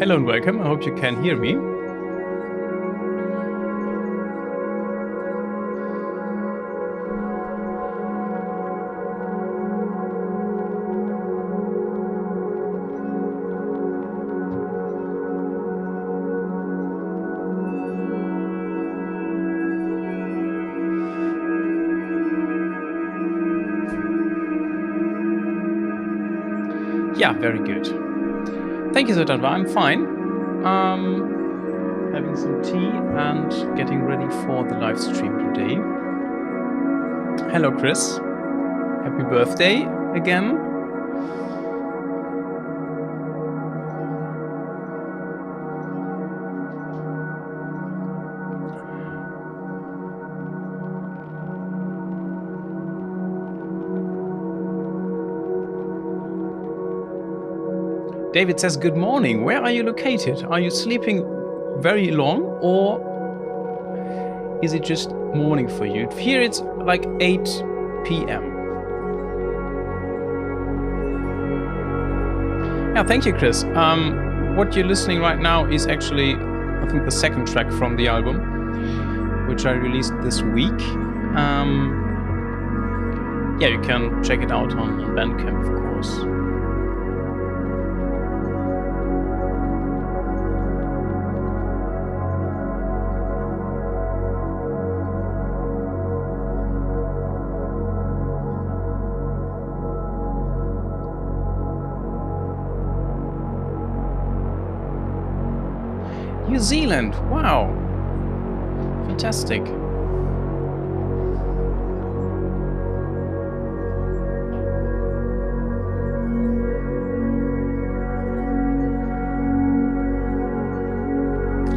Hello and welcome. I hope you can hear me. Yeah, very good. Thank you, Zotanva. I'm fine. Having some tea and getting ready for the live stream today. Hello, Chris. Happy birthday again. David says, good morning. Where are you located? Are you sleeping very long or is it just morning for you? Here it's like 8 p.m. Yeah, thank you, Chris. What you're listening right now is actually, I think, the second track from the album, which I released this week. Yeah, you can check it out on Bandcamp, of course. New Zealand, wow, fantastic.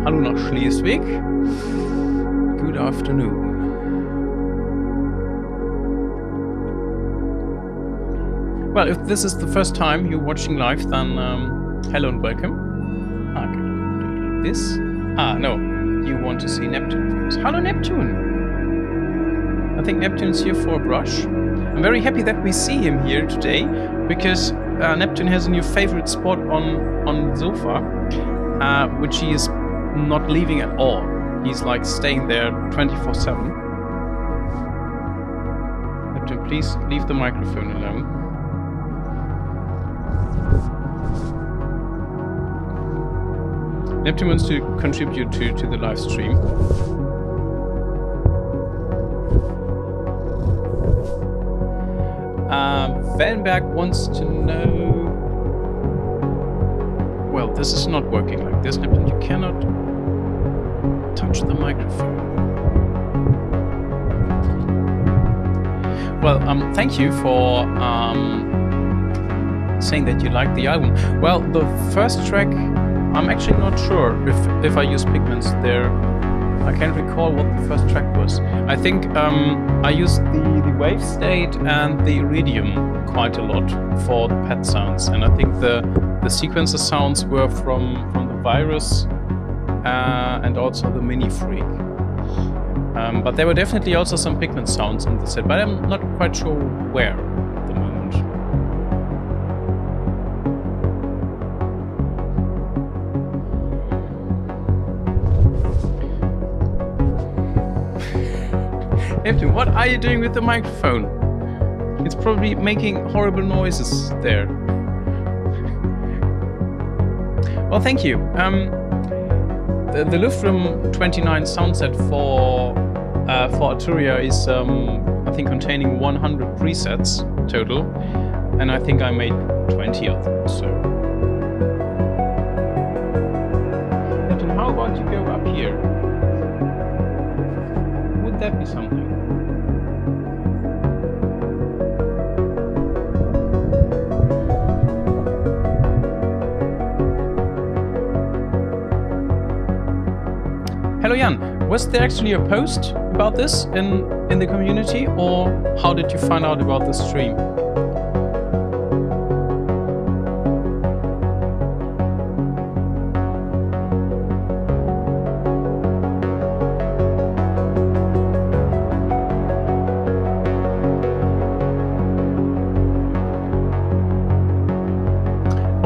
Hallo nach Schleswig, good afternoon. Well, if this is the first time you're watching live, then hello and welcome. This? No, you want to see Neptune, of course. Hello, Neptune! I think Neptune's here for a brush. I'm very happy that we see him here today, because Neptune has a new favorite spot on the sofa, which he is not leaving at all. He's like staying there 24/7. Neptune, please leave the microphone alone. Neptune wants to contribute to the live stream. Vanberg wants to know... Well, this is not working like this, Neptune. You cannot touch the microphone. Well, thank you for saying that you like the album. Well, the first track... I'm actually not sure if I use Pigments there. I can't recall what the first track was. I think I used the wave state and the iridium quite a lot for the pad sounds, and I think the sequencer sounds were from the Virus and also the Mini Freak. But there were definitely also some Pigment sounds in the set, but I'm not quite sure where at the moment. Neptune, what are you doing with the microphone? It's probably making horrible noises there. Well, thank you. The Luftrum 29 soundset for Arturia is, I think, containing 100 presets total, and I think I made 20 of them. So, Neptune, how about you go up here? Would that be something? Hello Jan, was there actually a post about this in the community, or how did you find out about the stream?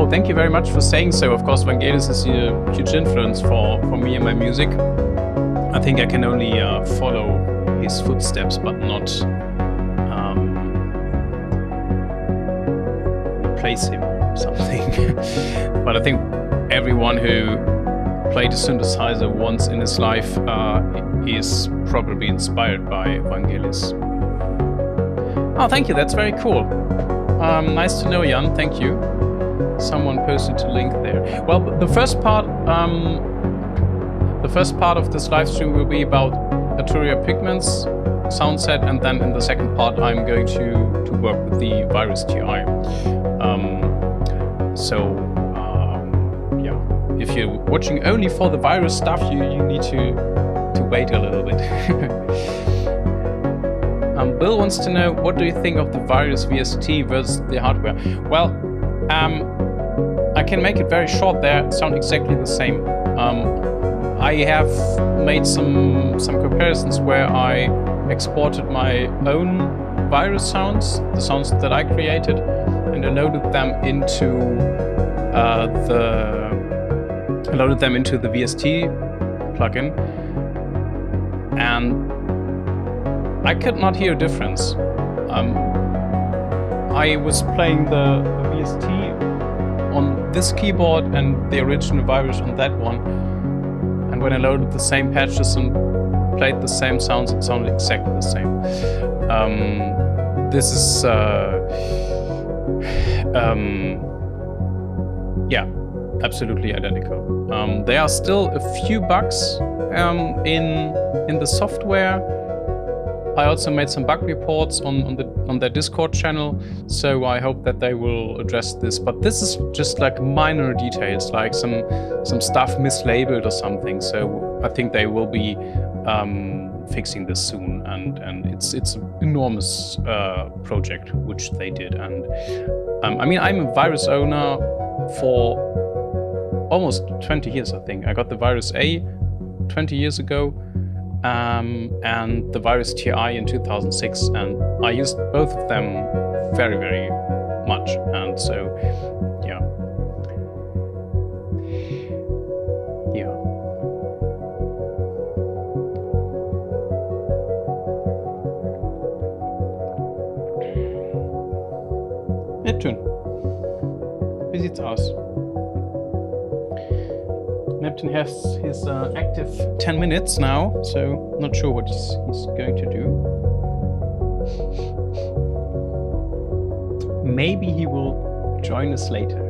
thank you very much for saying so. Of course, Vangelis is a huge influence for me and my music. I think I can only follow his footsteps, but not replace him or something. But I think everyone who played a synthesizer once in his life is probably inspired by Vangelis. Oh, thank you. That's very cool. Nice to know, Jan. Thank you. Someone posted a link there. Well, the first part of this live stream will be about Arturia Pigments, soundset, and then in the second part I'm going to work with the Virus TI. Yeah, if you're watching only for the Virus stuff, you need to wait a little bit. Bill wants to know, what do you think of the Virus VST versus the hardware? Well, I can make it very short. They sound exactly the same. I have made some comparisons where I exported my own Virus sounds, the sounds that I created, and I loaded them into the VST plugin, and I could not hear a difference. I was playing the VST on this keyboard and the original Virus on that one, and when I loaded the same patches and played the same sounds, it sounded exactly the same. This is yeah, absolutely identical. There are still a few bugs in the software. I also made some bug reports on their Discord channel, so I hope that they will address this. But this is just like minor details, like some stuff mislabeled or something. So I think they will be fixing this soon, and it's an enormous project which they did. And I mean, I'm a Virus owner for almost 20 years. I think I got the Virus A 20 years ago. And the Virus TI in 2006, and I used both of them very, very much, and so yeah. Neptune, wie sieht's aus? Neptune has his active 10 minutes now, so not sure what he's going to do. Maybe he will join us later.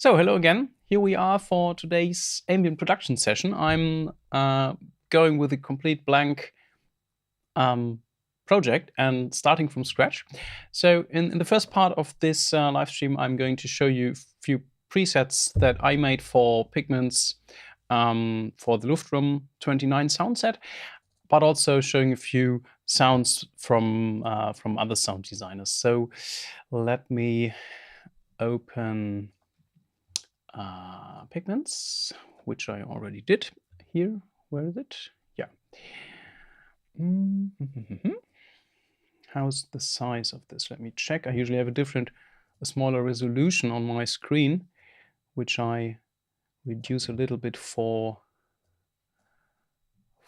So hello again. Here we are for today's ambient production session. I'm going with a complete blank project and starting from scratch. So in the first part of this live stream, I'm going to show you a few presets that I made for Pigments for the Luftrum 29 sound set, but also showing a few sounds from other sound designers. So let me open Pigments, which I already did here. Where is it? Yeah. How's the size of this? Let me check. I usually have a smaller resolution on my screen, which I reduce a little bit for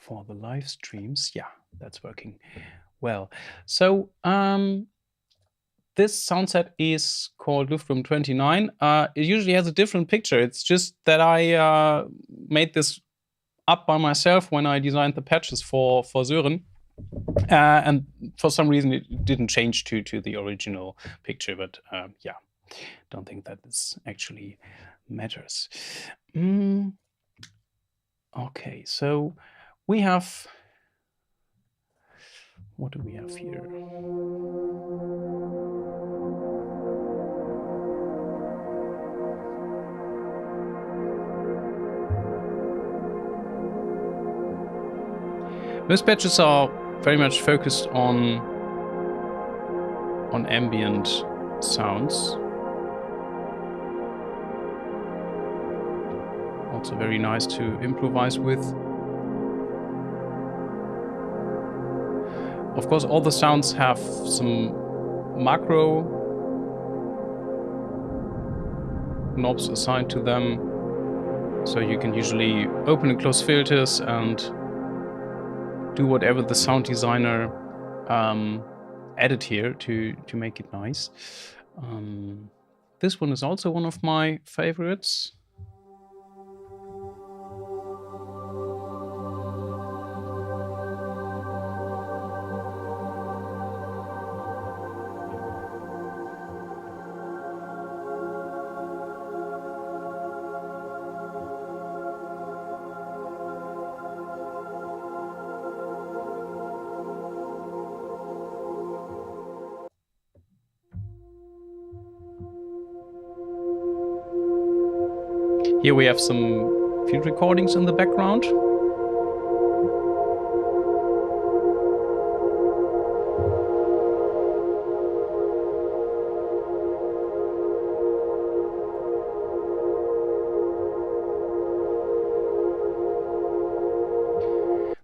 the live streams. Yeah, that's working well. So this sound set is called Luftrum 29. It usually has a different picture. It's just that I made this up by myself when I designed the patches for Sören. And for some reason, it didn't change to the original picture. But yeah, don't think that this actually matters. Okay, so we have, what do we have here? Most patches are very much focused on ambient sounds. Also very nice to improvise with. Of course, all the sounds have some macro knobs assigned to them, so you can usually open and close filters and do whatever the sound designer added here to make it nice. This one is also one of my favorites. Here we have some field recordings in the background.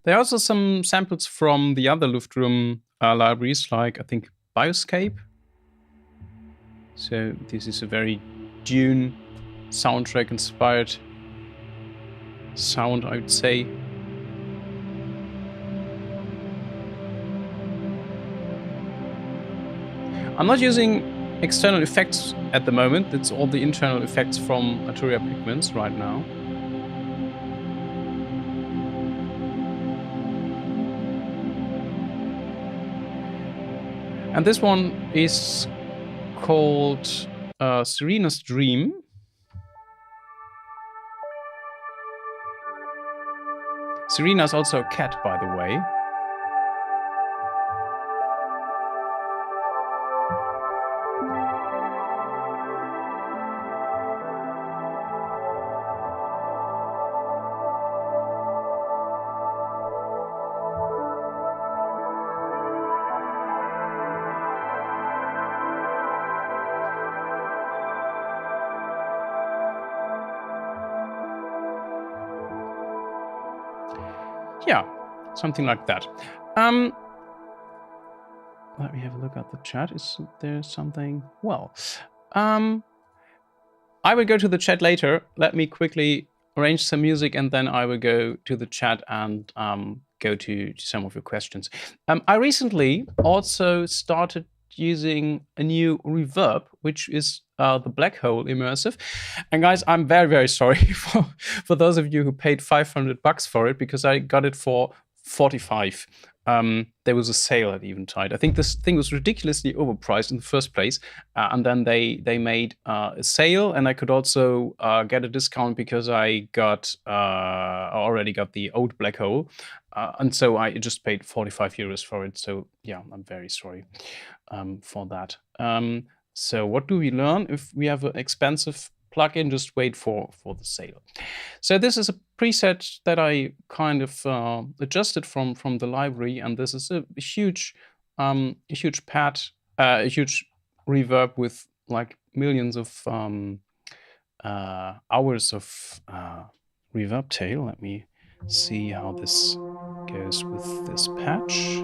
There are also some samples from the other Luftrum libraries, like I think Bioscape. So this is a very Dune soundtrack inspired sound, I would say. I'm not using external effects at the moment. It's all the internal effects from Arturia Pigments right now. And this one is called Serena's Dream. Serena is also a cat, by the way. Yeah, something like that. Let me have a look at the chat. Is there something? Well, I will go to the chat later. Let me quickly arrange some music, and then I will go to the chat and go to some of your questions. I recently also started using a new reverb, which is the Black Hole immersive. And guys, I'm very, very sorry for those of you who paid $500 for it, because I got it for 45. There was a sale at Eventide. I think this thing was ridiculously overpriced in the first place, and then they made a sale, and I could also get a discount because I already got the old Black Hole, and so I just paid 45 euros for it. So yeah, I'm very sorry for that. So what do we learn? If we have an expensive plugin, just wait for the sale. So this is a preset that I kind of adjusted from the library, and this is a huge pad, a huge reverb with like millions of hours of reverb tail. Let me see how this goes with this patch.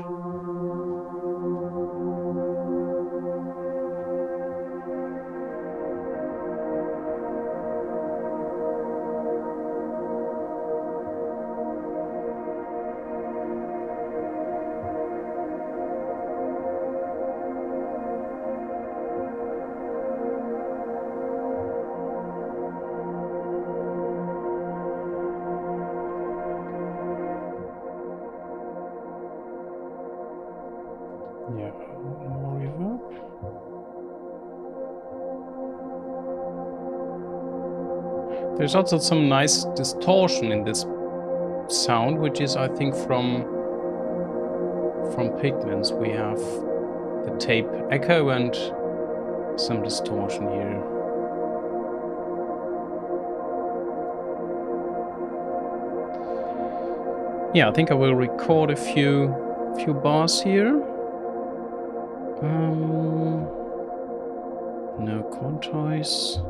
Yeah, more reverb. There's also some nice distortion in this sound, which is, I think, from Pigments. We have the tape echo and some distortion here. Yeah, I think I will record a few bars here. No quantize.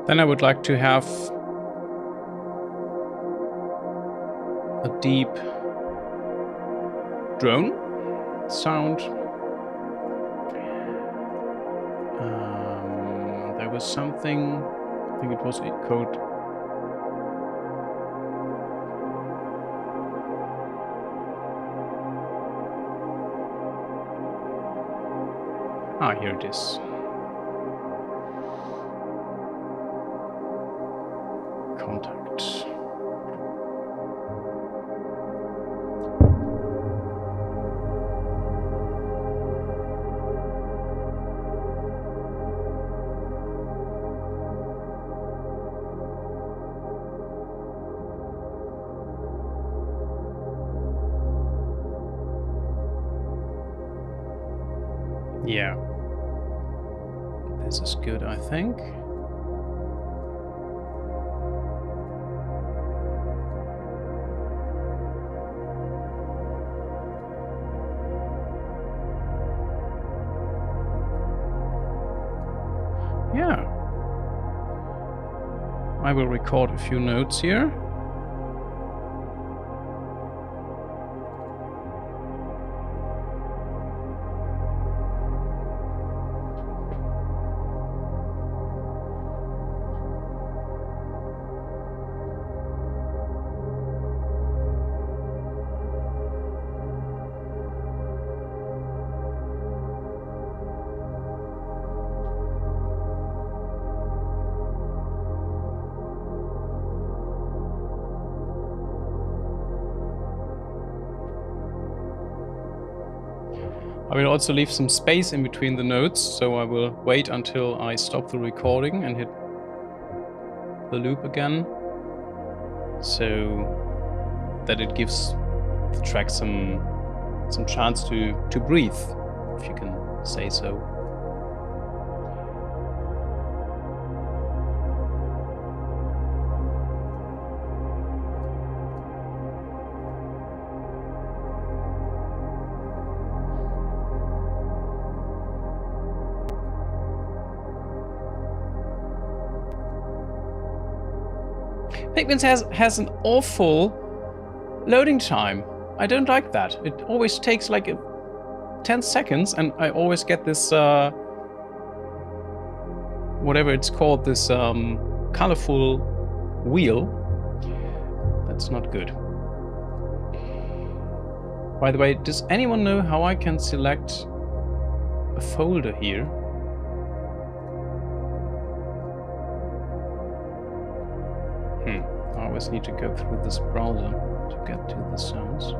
Then I would like to have a deep drone sound. There was something, I think it was called here it is. Contact. Yeah. This is good, I think. Yeah. I will record a few notes here. I will also leave some space in between the notes, so I will wait until I stop the recording and hit the loop again, so that it gives the track some chance to breathe, if you can say so. Pigments has an awful loading time. I don't like that. It always takes like 10 seconds, and I always get this whatever it's called, this colorful wheel. That's not good. By the way, does anyone know how I can select a folder here? I always need to go through this browser to get to the sounds.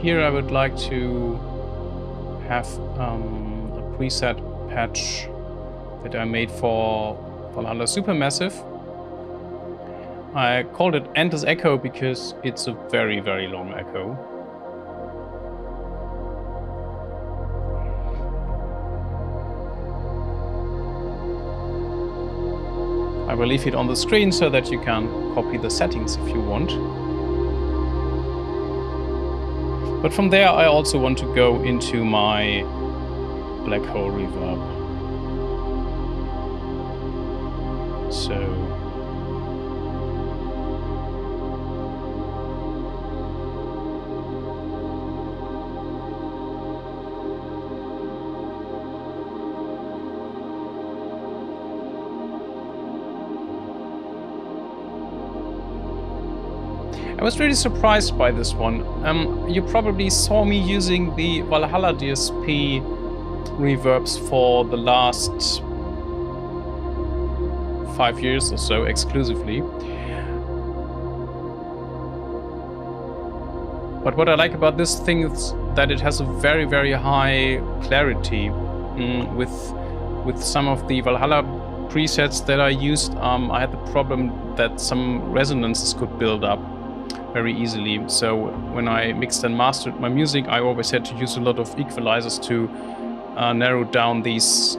here I would like to have a preset patch that I made for Valhalla Supermassive. I called it Endless Echo because it's a very, very long echo. I will leave it on the screen so that you can copy the settings if you want. But from there I also want to go into my black hole reverb. So I was really surprised by this one. You probably saw me using the Valhalla DSP reverbs for the last 5 years or so exclusively. But what I like about this thing is that it has a very, very high clarity. With some of the Valhalla presets that I used, I had the problem that some resonances could build up very easily. So when I mixed and mastered my music, I always had to use a lot of equalizers to narrow down these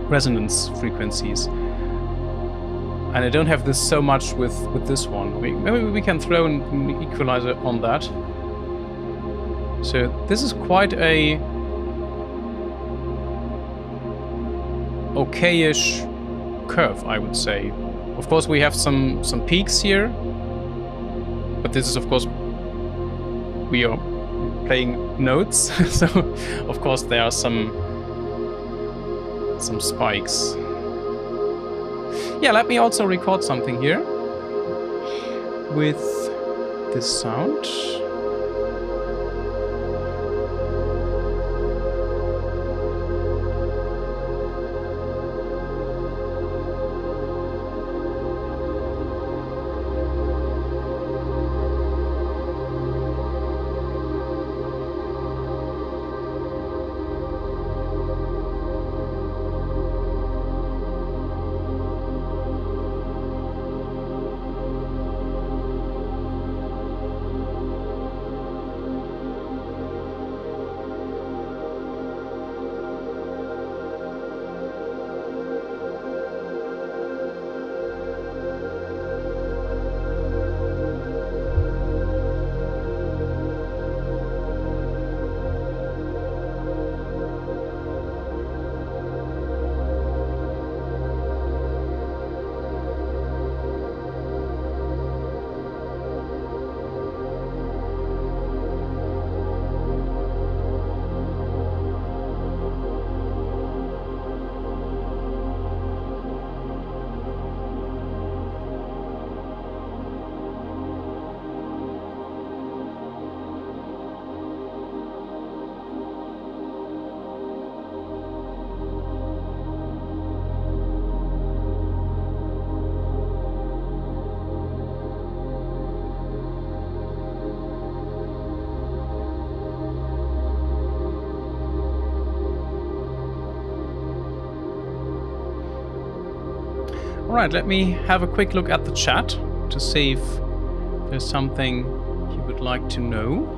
resonance frequencies. And I don't have this so much with this one. Maybe we can throw an equalizer on that. So this is quite a okay-ish curve, I would say. Of course, we have some peaks here, but this is, of course, we are playing notes, so of course there are some spikes. Yeah, let me also record something here with this sound. Alright, let me have a quick look at the chat to see if there's something you would like to know.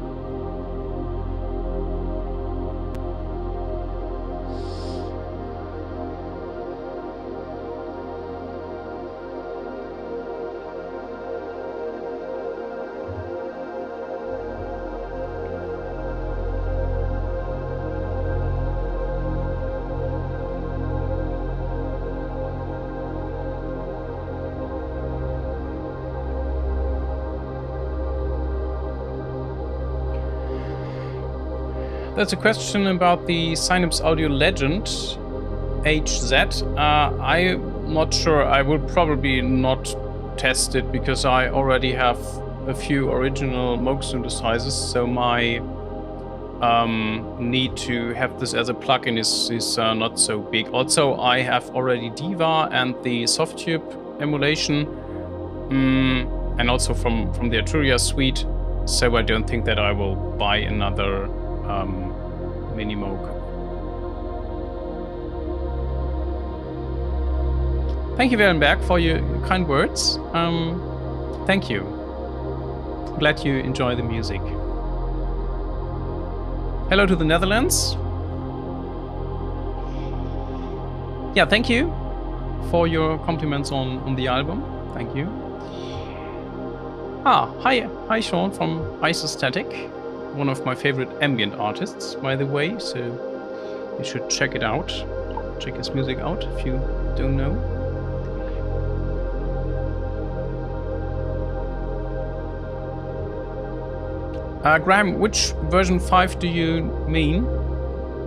There's a question about the Synapse Audio Legend HZ. I'm not sure. I will probably not test it because I already have a few original Moog synthesizers, so my need to have this as a plugin is not so big. Also, I have already Diva and the SoftTube emulation, and also from the Arturia suite. So I don't think that I will buy another Mini Moog. Thank you, Wellenberg, for your kind words. Thank you. Glad you enjoy the music. Hello to the Netherlands. Yeah, thank you for your compliments on the album. Thank you. Hi Sean from Isostatic, one of my favorite ambient artists, by the way, so you should check it out. Check his music out if you don't know. Graham, which version 5 do you mean?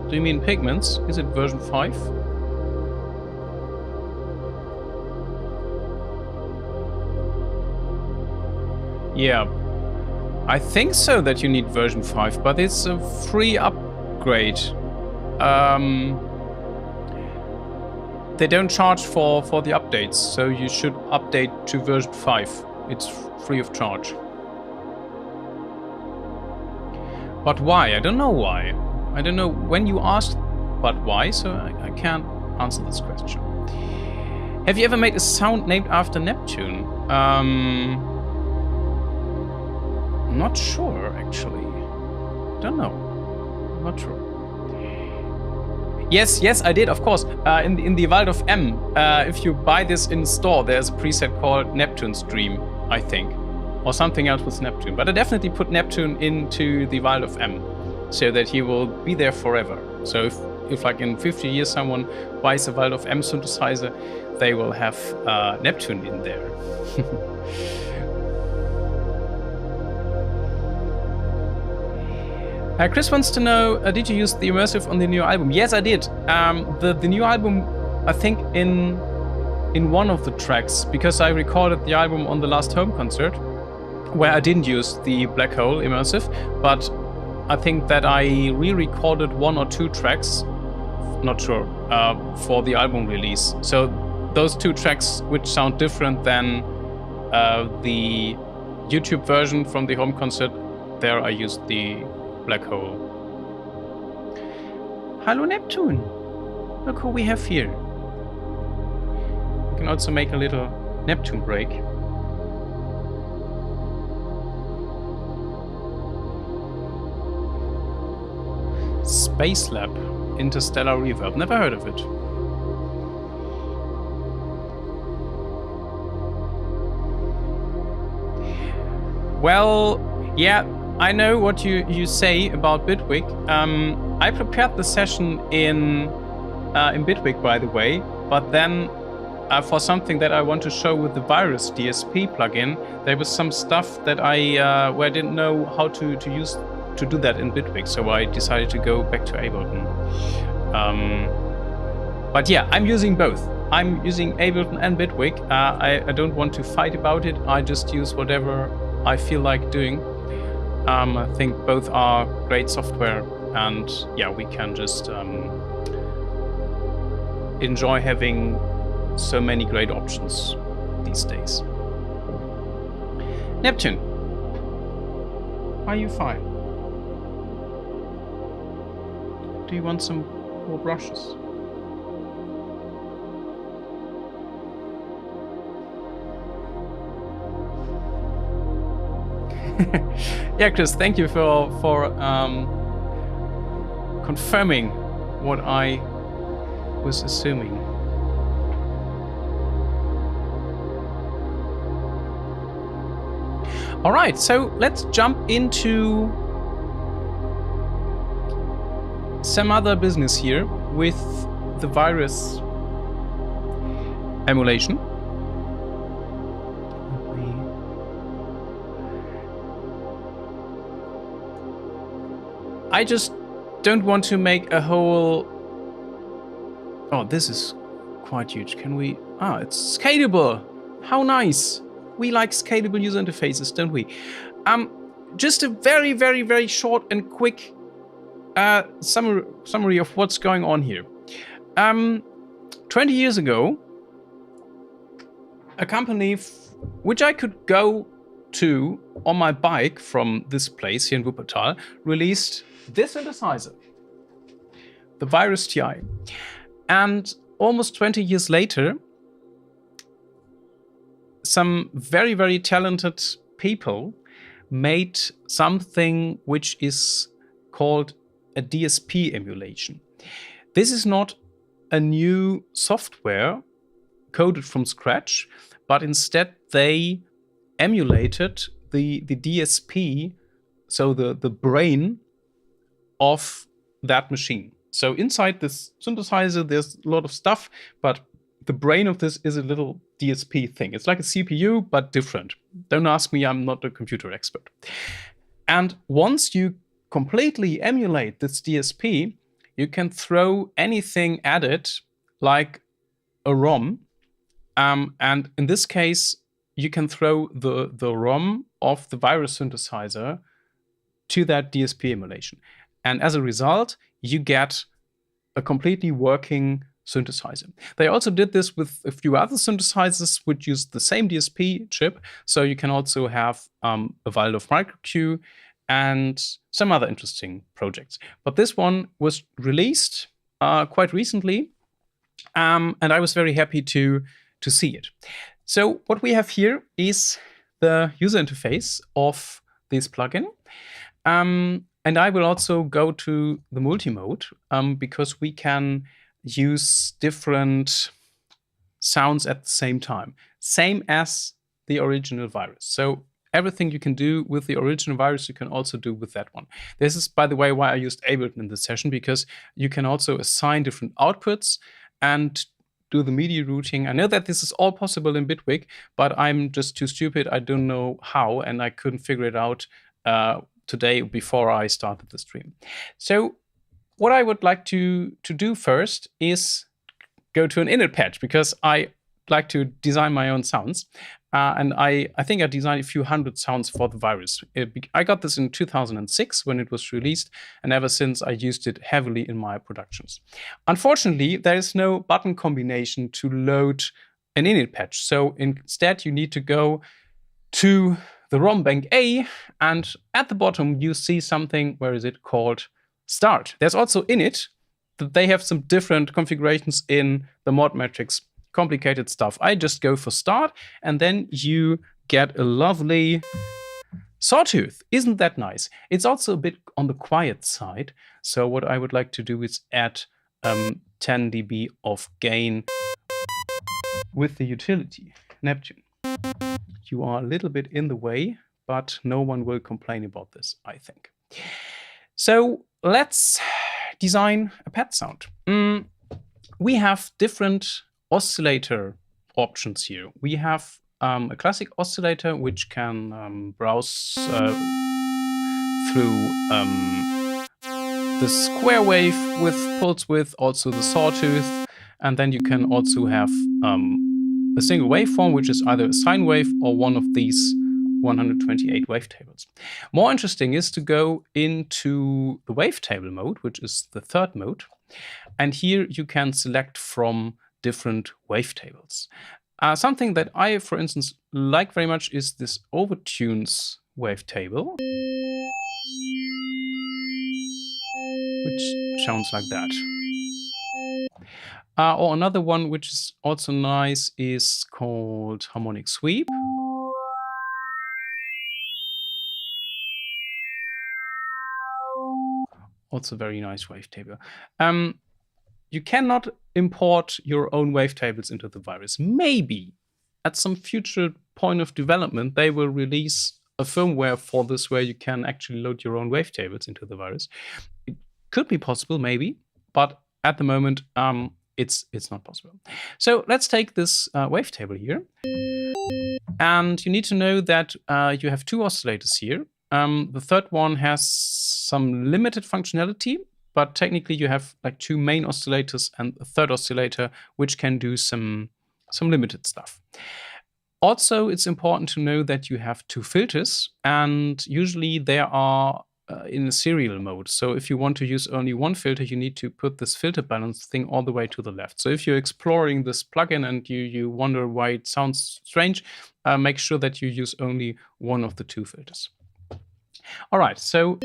Do you mean Pigments? Is it version 5? Yeah, I think so that you need version 5, but it's a free upgrade. They don't charge for the updates, so you should update to version 5. It's free of charge. But why? I don't know why. I don't know when you asked, but why, so I can't answer this question. Have you ever made a sound named after Neptune? Not sure, actually. Don't know. Not sure. Yes, I did, of course. In the Vault of M, if you buy this in store, there's a preset called Neptune Stream, I think. Or something else with Neptune. But I definitely put Neptune into the Vault of M, so that he will be there forever. So if like in 50 years someone buys a Vault of M synthesizer, they will have Neptune in there. Chris wants to know, did you use the immersive on the new album? Yes, I did. The new album, I think in one of the tracks, because I recorded the album on the last home concert, where I didn't use the Black Hole immersive, but I think that I re-recorded 1 or 2 tracks, not sure, for the album release. So those 2 tracks, which sound different than the YouTube version from the home concert, there I used the Black Hole. Hello Neptune! Look who we have here. We can also make a little Neptune break. Space Lab, Interstellar Reverb. Never heard of it. Well, yeah, I know what you say about Bitwig. I prepared the session in Bitwig, by the way, but then for something that I want to show with the Virus DSP plugin, there was some stuff that where I didn't know how to use to do that in Bitwig, so I decided to go back to Ableton. But yeah, I'm using both. I'm using Ableton and Bitwig. I don't want to fight about it. I just use whatever I feel like doing. I think both are great software, and yeah, we can just enjoy having so many great options these days. Neptune, are you fine? Do you want some more brushes? Yeah, Chris, thank you for confirming what I was assuming. All right, so let's jump into some other business here with the Virus emulation. I just don't want to make a whole... Oh, this is quite huge. Can we... Ah, it's scalable. How nice. We like scalable user interfaces, don't we? Just a very, very, very short and quick summary of what's going on here. 20 years ago, a company which I could go to, on my bike from this place here in Wuppertal, released this synthesizer, the Virus TI. And almost 20 years later, some very, very talented people made something which is called a DSP emulation. This is not a new software coded from scratch, but instead they emulated the DSP, so the brain of that machine. So inside this synthesizer, there's a lot of stuff, but the brain of this is a little DSP thing. It's like a CPU, but different. Don't ask me, I'm not a computer expert. And once you completely emulate this DSP, you can throw anything at it, like a ROM. And in this case, you can throw the ROM of the Virus synthesizer to that DSP emulation. And as a result, you get a completely working synthesizer. They also did this with a few other synthesizers which use the same DSP chip. So you can also have a Waldorf microQ and some other interesting projects. But this one was released quite recently, and I was very happy to see it. So what we have here is the user interface of this plugin. And I will also go to the multi-mode because we can use different sounds at the same time, same as the original Virus. So everything you can do with the original Virus, you can also do with that one. This is, by the way, why I used Ableton in this session, because you can also assign different outputs and do the MIDI routing. I know that this is all possible in Bitwig, but I'm just too stupid. I don't know how, and I couldn't figure it out today before I started the stream. So what I would like to do first is go to an init patch, because I like to design my own sounds. And I think I designed a few hundred sounds for the Virus. I got this in 2006 when it was released, and ever since I used it heavily in my productions. Unfortunately, there is no button combination to load an init patch. So instead, you need to go to the ROM bank A, and at the bottom, you see something, where is it, called Start. There's also init, that they have some different configurations in the mod matrix. Complicated stuff. I just go for Start, and then you get a lovely sawtooth. Isn't that nice? It's also a bit on the quiet side. So what I would like to do is add 10 dB of gain with the utility Neptune. You are a little bit in the way, but no one will complain about this, I think. So let's design a pad sound. We have different oscillator options here. We have a classic oscillator which can browse through the square wave with pulse width, also the sawtooth, and then you can also have a single waveform, which is either a sine wave or one of these 128 wavetables. More interesting is to go into the wavetable mode, which is the third mode, and here you can select from different wavetables. Something that I, for instance, like very much is this overtunes wavetable, which sounds like that. Or another one which is also nice is called harmonic sweep. Also very nice wavetable. You cannot import your own wavetables into the Virus. Maybe at some future point of development, they will release a firmware for this where you can actually load your own wavetables into the Virus. It could be possible, maybe, but at the moment, it's not possible. So let's take this wavetable here. And you need to know that you have two oscillators here. The third one has some limited functionality, but technically you have like two main oscillators and a third oscillator which can do some limited stuff. Also, it's important to know that you have two filters, and usually there are in a serial mode. So if you want to use only one filter, you need to put this filter balance thing all the way to the left. So if you're exploring this plugin and you wonder why it sounds strange, make sure that you use only one of the two filters. All right, so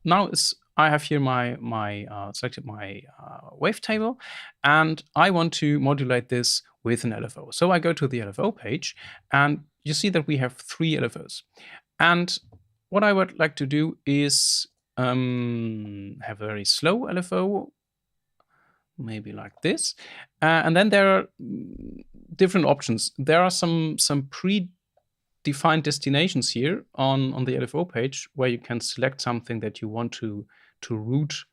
now I have here selected my wavetable, and I want to modulate this with an LFO. So I go to the LFO page, and you see that we have 3 LFOs. And what I would like to do is have a very slow LFO, maybe like this. And then there are different options. There are some predefined destinations here on the LFO page where you can select something that you want to route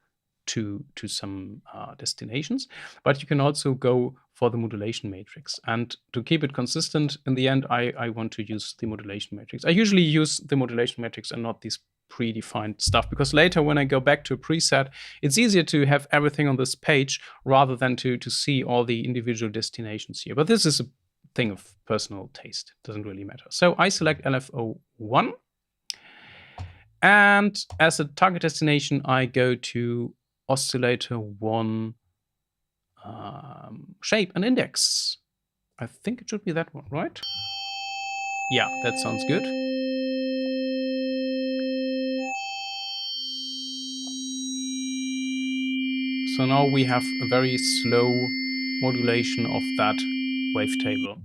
to some destinations, but you can also go for the modulation matrix. And to keep it consistent, in the end, I want to use the modulation matrix. I usually use the modulation matrix and not these predefined stuff, because later when I go back to a preset, it's easier to have everything on this page rather than to see all the individual destinations here. But this is a thing of personal taste. It doesn't really matter. So I select LFO 1. And as a target destination, I go to oscillator 1 shape and index. I think it should be that one, right? Yeah, that sounds good. So now we have a very slow modulation of that wavetable.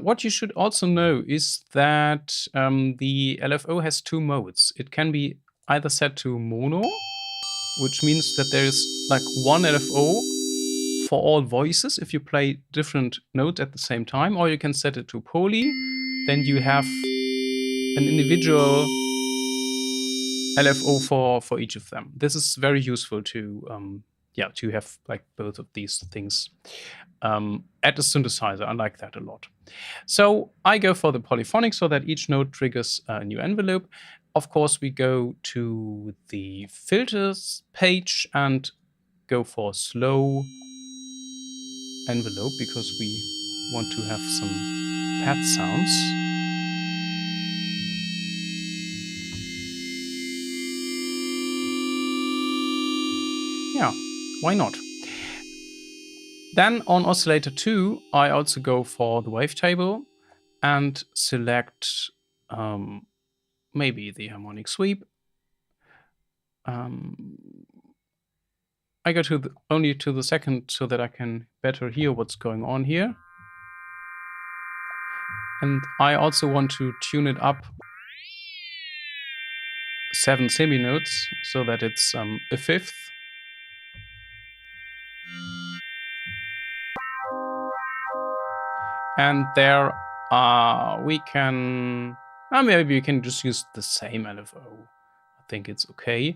What you should also know is that the LFO has 2 modes. It can be either set to mono, which means that there is like one LFO for all voices if you play different notes at the same time, or you can set it to poly. Then you have an individual LFO for each of them. This is very useful to have like both of these things at a synthesizer. I like that a lot. So I go for the polyphonic so that each note triggers a new envelope. Of course, we go to the filters page and go for slow envelope because we want to have some pad sounds. Yeah, why not? Then on oscillator 2, I also go for the wavetable and select maybe the harmonic sweep. I go to only to the second so that I can better hear what's going on here. And I also want to tune it up 7 seminotes so that it's a fifth. And there we can, maybe you can just use the same LFO. I think it's okay.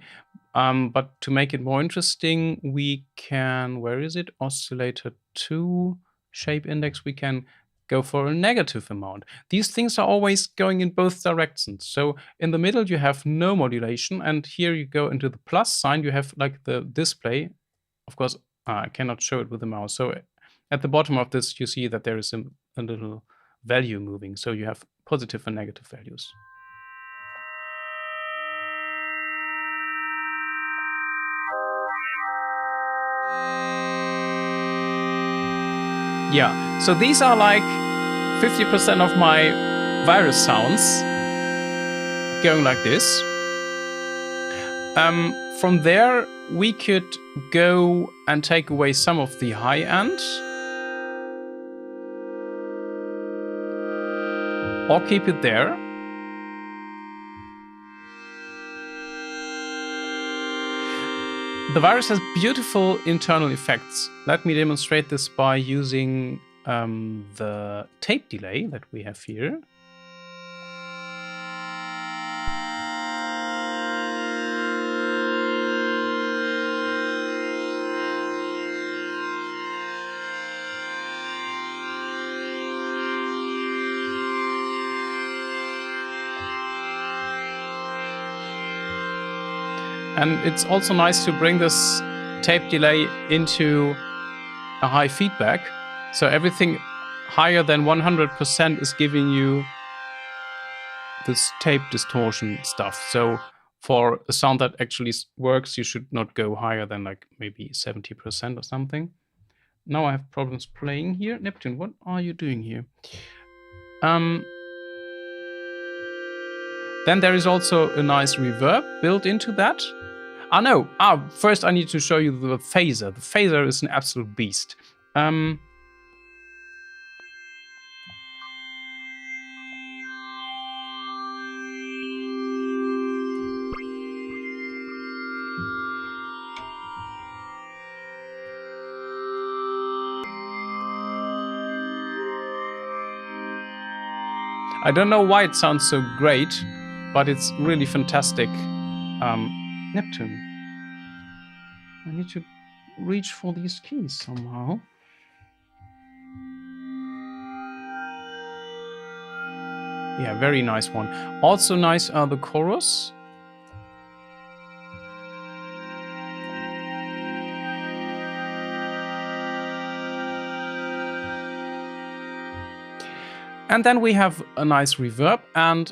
But to make it more interesting, we can, where is it? Oscillator 2, shape index, we can go for a negative amount. These things are always going in both directions. So in the middle, you have no modulation. And here you go into the plus sign, you have like the display. Of course, I cannot show it with the mouse. So at the bottom of this, you see that there is a little value moving. So you have positive and negative values. Yeah, so these are like 50% of my Virus sounds going like this. From there, we could go and take away some of the high end. Or keep it there. The Virus has beautiful internal effects. Let me demonstrate this by using the tape delay that we have here. And it's also nice to bring this tape delay into a high feedback. So everything higher than 100% is giving you this tape distortion stuff. So for a sound that actually works, you should not go higher than like maybe 70% or something. Now I have problems playing here. Neptune, what are you doing here? Then there is also a nice reverb built into that. No. First I need to show you the phaser. The phaser is an absolute beast. I don't know why it sounds so great, but it's really fantastic. Neptune. I need to reach for these keys somehow. Yeah, very nice one. Also nice are the chorus. And then we have a nice reverb, and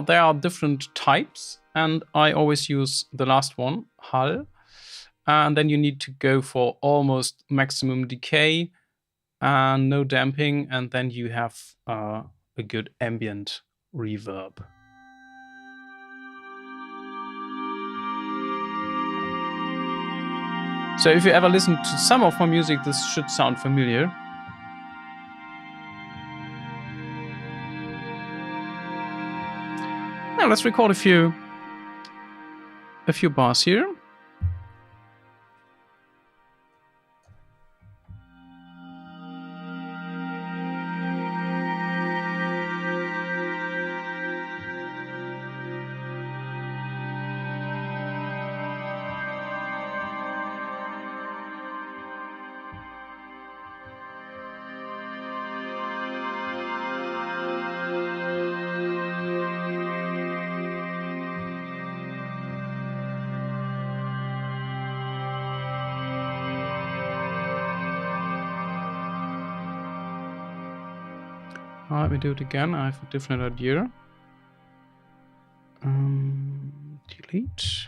there are different types, and I always use the last one, Hall. And then you need to go for almost maximum decay and no damping, and then you have a good ambient reverb. So if you ever listen to some of my music, this should sound familiar. Now let's record a few bars here. Let me do it again. I have a different idea. Delete.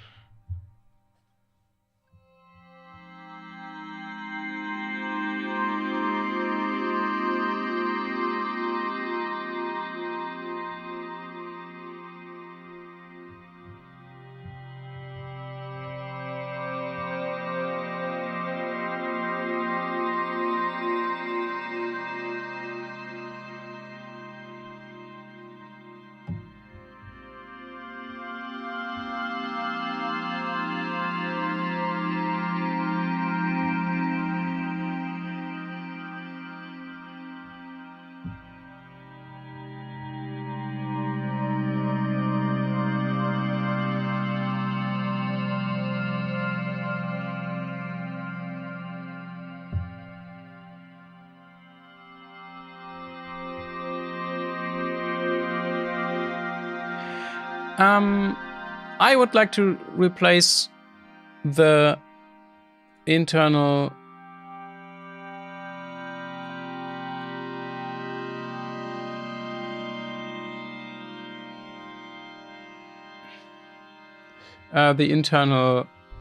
I would like to replace the internal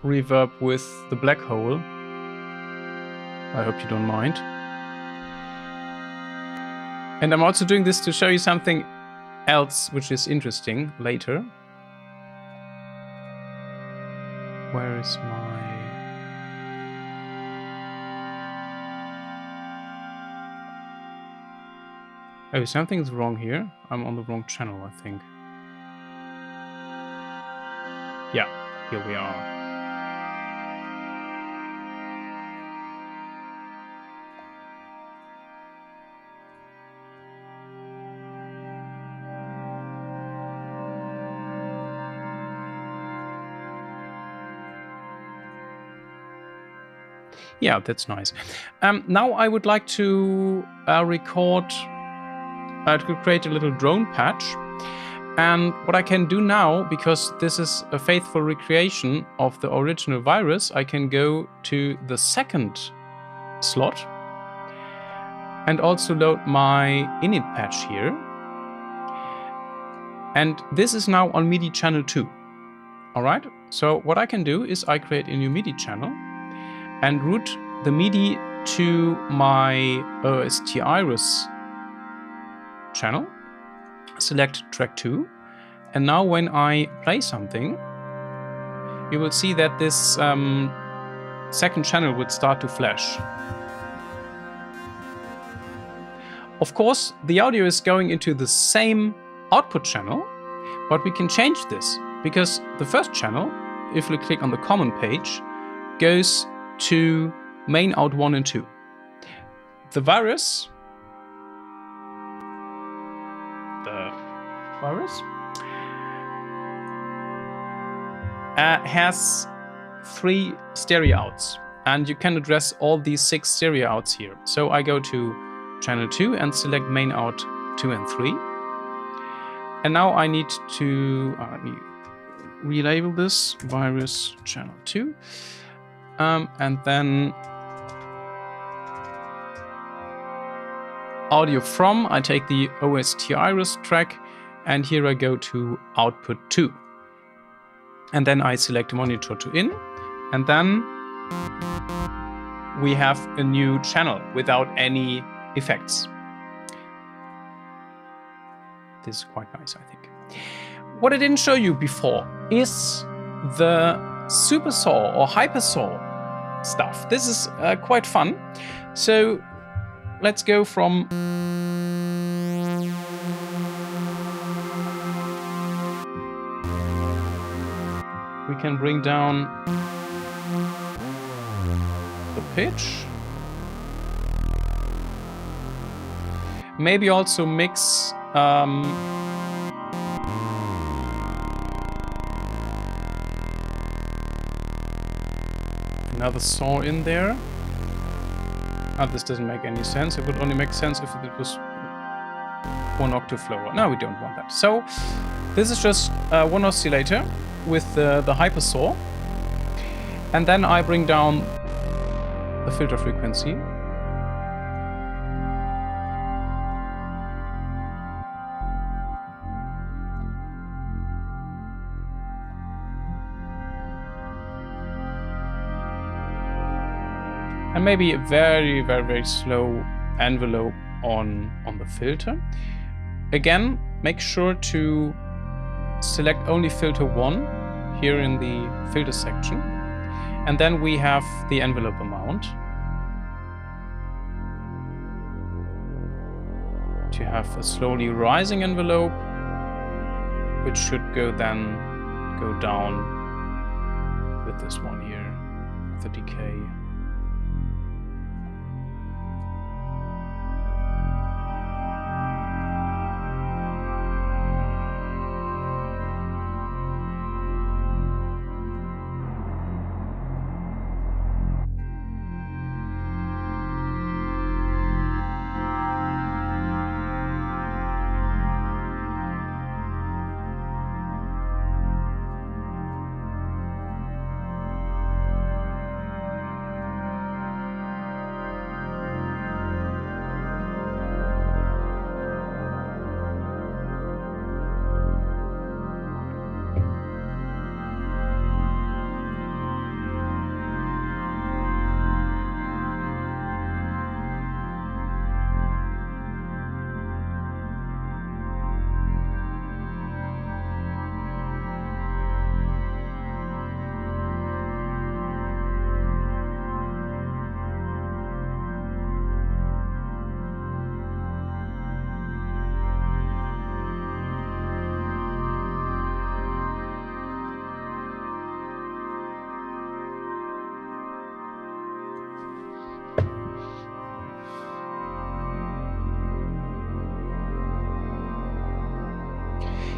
reverb with the black hole. I hope you don't mind. And I'm also doing this to show you something else which is interesting later. Where is my... Oh, something's wrong here. I'm on the wrong channel, I think. Yeah, here we are. Yeah, that's nice. Now I would like to create a little drone patch. And what I can do now, because this is a faithful recreation of the original Virus, I can go to the second slot and also load my init patch here. And this is now on MIDI channel 2. All right, so what I can do is I create a new MIDI channel and route the MIDI to my osTIrus channel, select track 2, and now when I play something, you will see that this second channel would start to flash. Of course, the audio is going into the same output channel, but we can change this because the first channel, if we click on the common page, goes to main out 1 and 2. The Virus has 3 stereo outs, and you can address all these 6 stereo outs here. So I go to channel 2 and select main out 2 and 3. And now I need to let me relabel this Virus channel 2, and then audio from, I take the osTIrus track, and here I go to output 2. And then I select monitor to in, and then we have a new channel without any effects. This is quite nice, I think. What I didn't show you before is the super saw or hyper saw stuff. This is quite fun. So let's go from we can bring down the pitch. Maybe also mix another saw in there. This doesn't make any sense. It would only make sense if it was 1 octave lower. No, we don't want that. So this is just one oscillator with the hyper saw, and then I bring down the filter frequency. And maybe a very, very, very slow envelope on the filter. Again, make sure to select only filter 1 here in the filter section. And then we have the envelope amount. To have a slowly rising envelope, which should go down with this one here, the decay.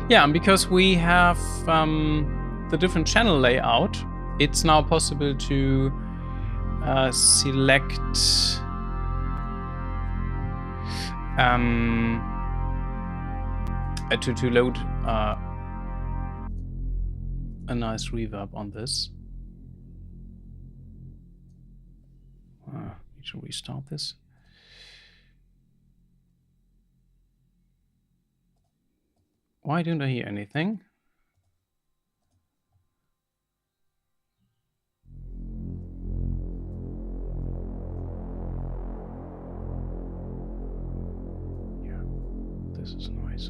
Yeah, and because we have the different channel layout, it's now possible to select to load a nice reverb on this. Need to restart this. Why don't I hear anything? this is nice.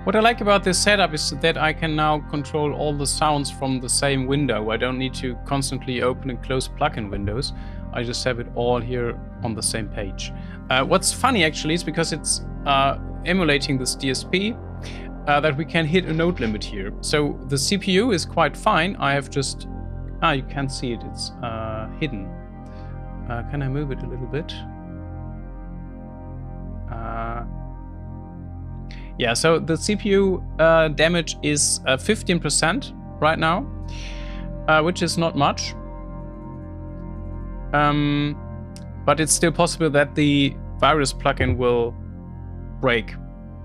What I like about this setup is that I can now control all the sounds from the same window. I don't need to constantly open and close plugin windows. I just have it all here on the same page. What's funny actually is because it's emulating this DSP that we can hit a note limit here. So the CPU is quite fine. I have just... you can't see it. It's hidden. Can I move it a little bit? Yeah, so the CPU damage is 15% right now, which is not much. But it's still possible that the Virus plugin will break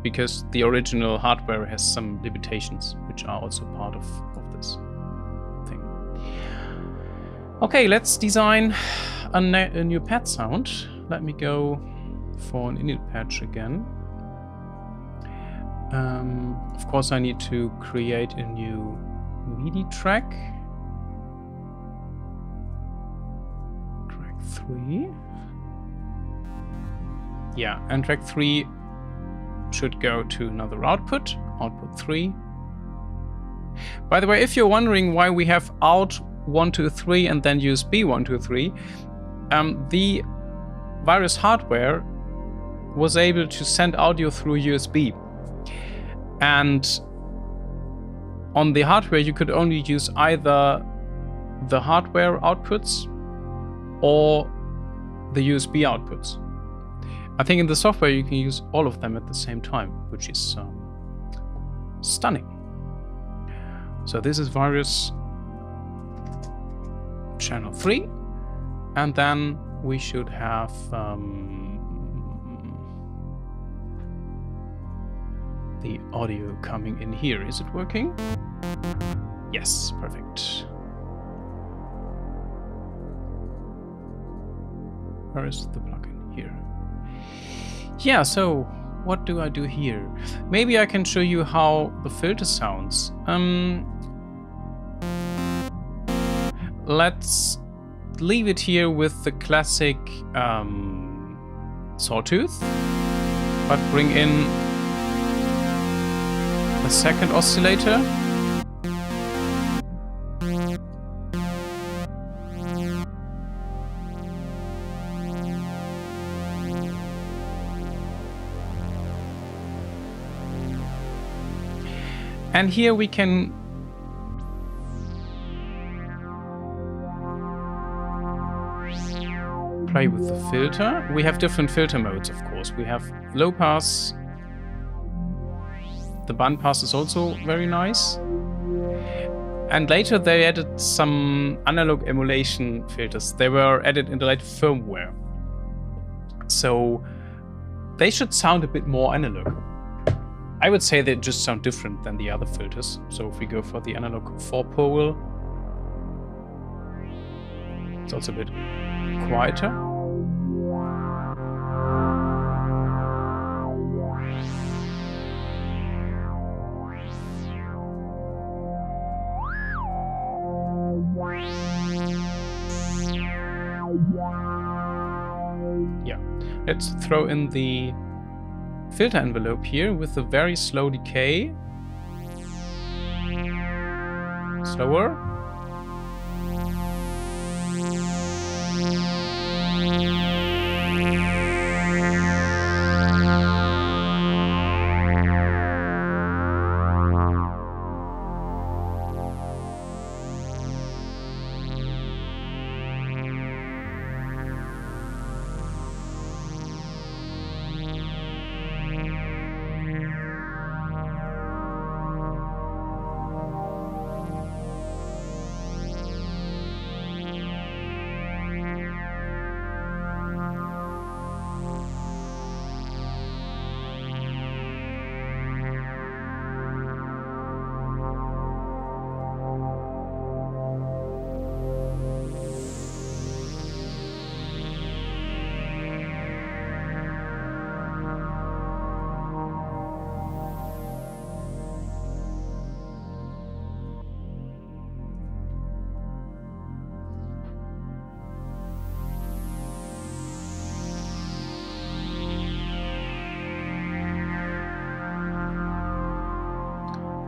because the original hardware has some limitations, which are also part of this thing. Okay, let's design a new pad sound. Let me go for an init patch again. Of course, I need to create a new MIDI track. Track 3. Yeah, and track 3 should go to another output 3. By the way, if you're wondering why we have out 1, 2, 3 and then USB 1, 2, 3, the Virus hardware was able to send audio through USB. And on the hardware, you could only use either the hardware outputs or the USB outputs. I think in the software, you can use all of them at the same time, which is stunning. So this is Virus channel 3. And then we should have... the audio coming in here. Is it working? Yes, perfect. Where is the plugin? Here. Yeah, so what do I do here? Maybe I can show you how the filter sounds. Let's leave it here with the classic sawtooth, but bring in a second oscillator. And here we can play with the filter. We have different filter modes, of course. We have low pass. The band pass is also very nice. And later they added some analog emulation filters. They were added in the later firmware. So they should sound a bit more analog. I would say they just sound different than the other filters. So if we go for the analog 4-pole, it's also a bit quieter. Yeah, let's throw in the filter envelope here with a very slow decay. Slower.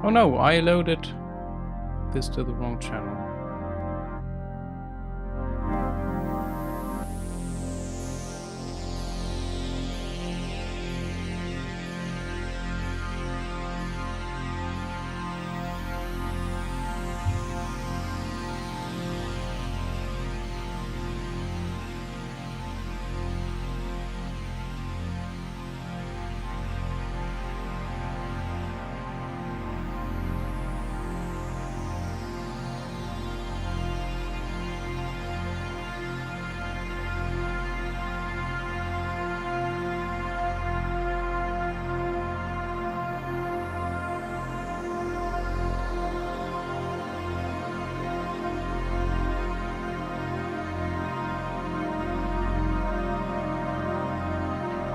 Oh no, I loaded this to the wrong channel.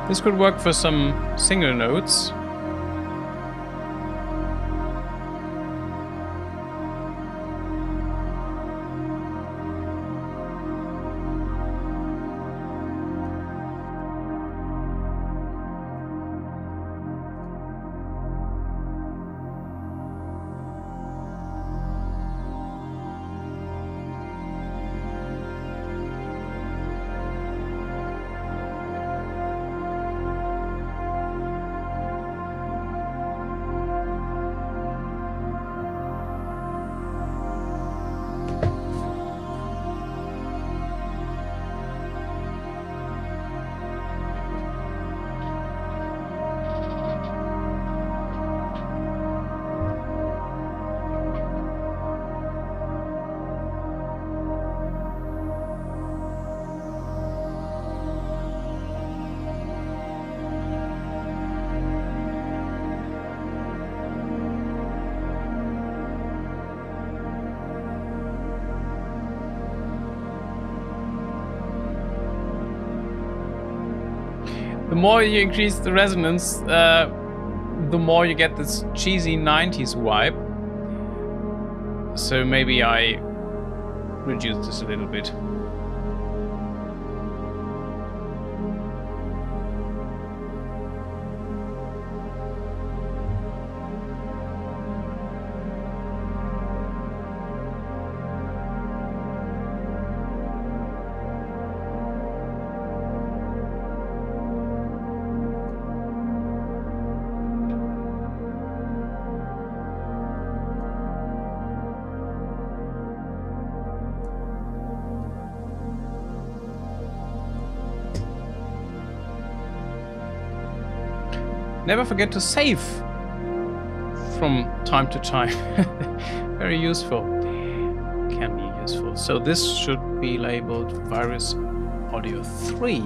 This could work for some single notes. The more you increase the resonance, the more you get this cheesy 90s vibe. So maybe I reduce this a little bit. Never forget to save from time to time. Very useful. Can be useful. So this should be labeled Virus Audio 3.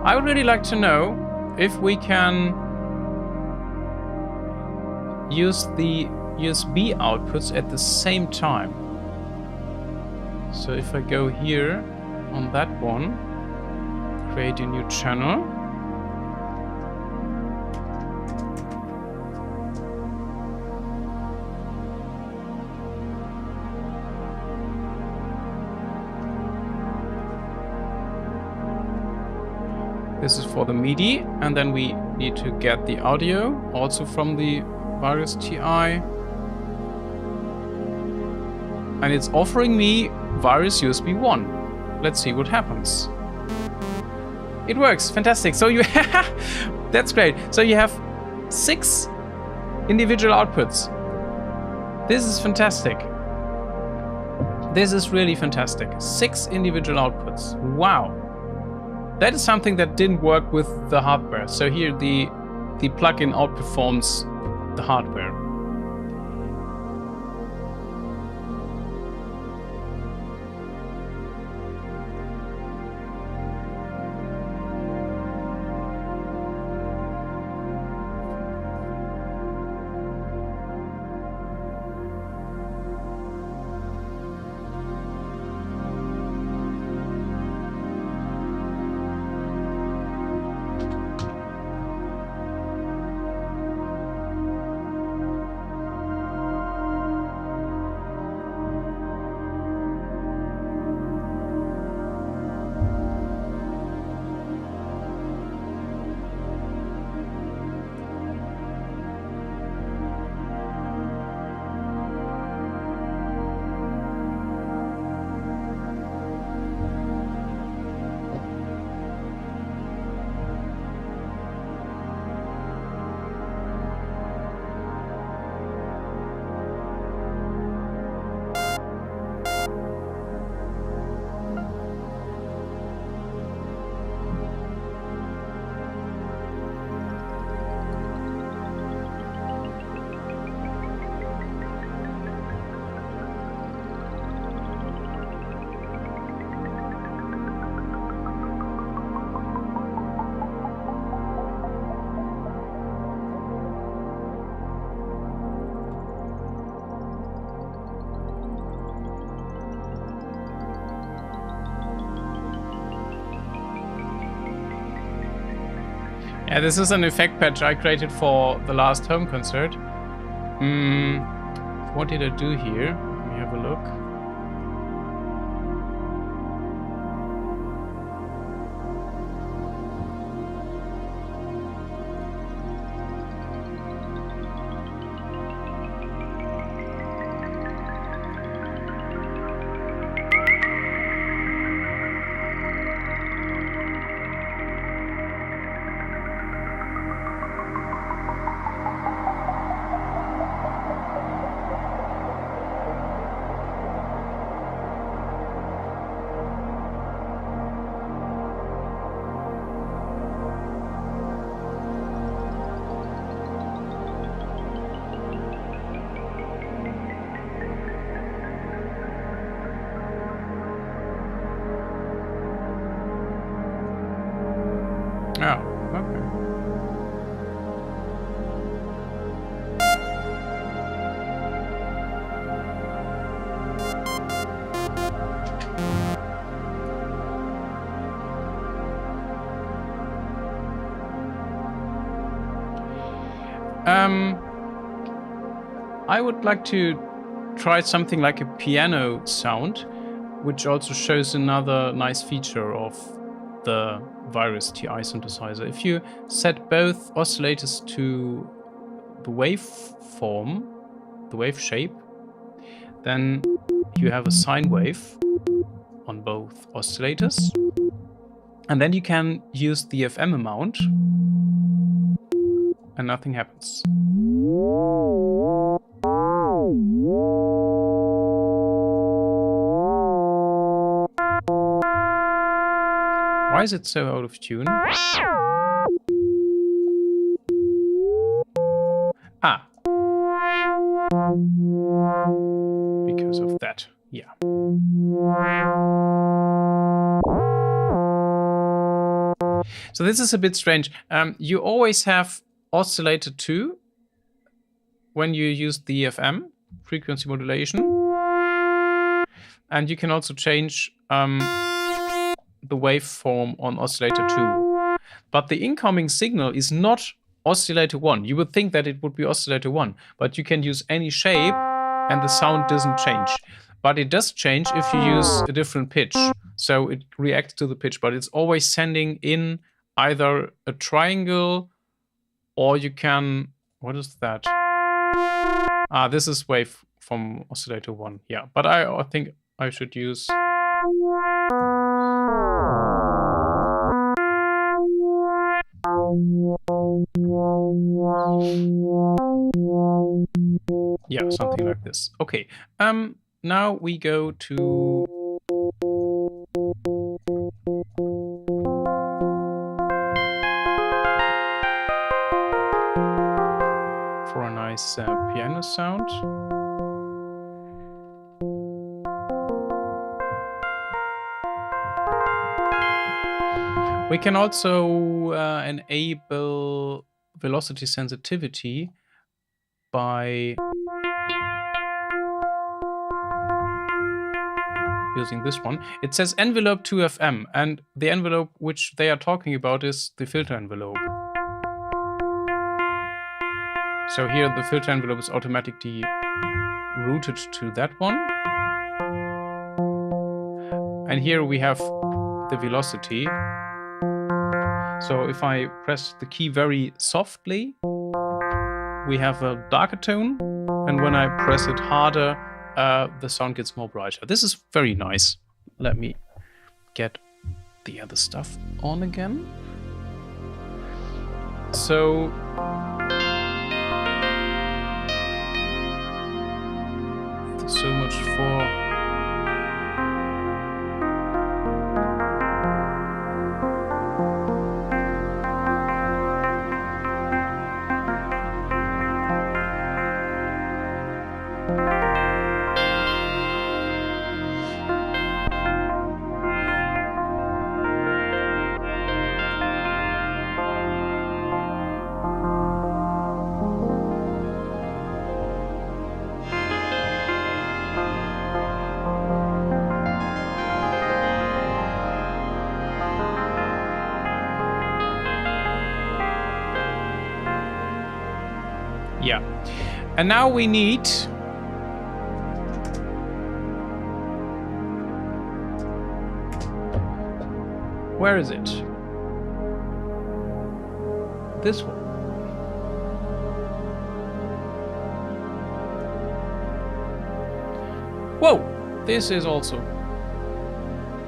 I would really like to know if we can use the USB outputs at the same time. So if I go here on that one, create a new channel. This is for the MIDI, and then we need to get the audio also from the Virus TI. And it's offering me Virus USB 1. Let's see what happens. It works, fantastic. So you that's great. So you have 6 individual outputs. This is fantastic. This is really fantastic. 6 individual outputs. Wow. That is something that didn't work with the hardware. So here the plugin outperforms the hardware. Yeah, this is an effect patch I created for the last home concert. What did I do here? Let me have a look. Oh, okay. I would like to try something like a piano sound, which also shows another nice feature of the Virus TI synthesizer. If you set both oscillators to the waveform, the wave shape, then you have a sine wave on both oscillators. And then you can use the FM amount and nothing happens. Why is it so out of tune? Ah. Because of that, yeah. So this is a bit strange. You always have oscillator 2 when you use the FM, frequency modulation. And you can also change the waveform on oscillator 2. But the incoming signal is not oscillator 1. You would think that it would be oscillator 1, but you can use any shape and the sound doesn't change. But it does change if you use a different pitch. So it reacts to the pitch, but it's always sending in either a triangle or you can... What is that? Ah, this is wave from oscillator 1. Yeah, but I think I should use... Yeah, something like this. Okay. Now we go to for a nice piano sound. We can also enable velocity sensitivity by using this one. It says envelope 2FM, and the envelope which they are talking about is the filter envelope. So here the filter envelope is automatically routed to that one. And here we have the velocity. So if I press the key very softly, we have a darker tone, and when I press it harder, the sound gets more brighter. This is very nice. Let me get the other stuff on again. So much for Yeah. And now we need... Where is it? This one. Whoa! This is also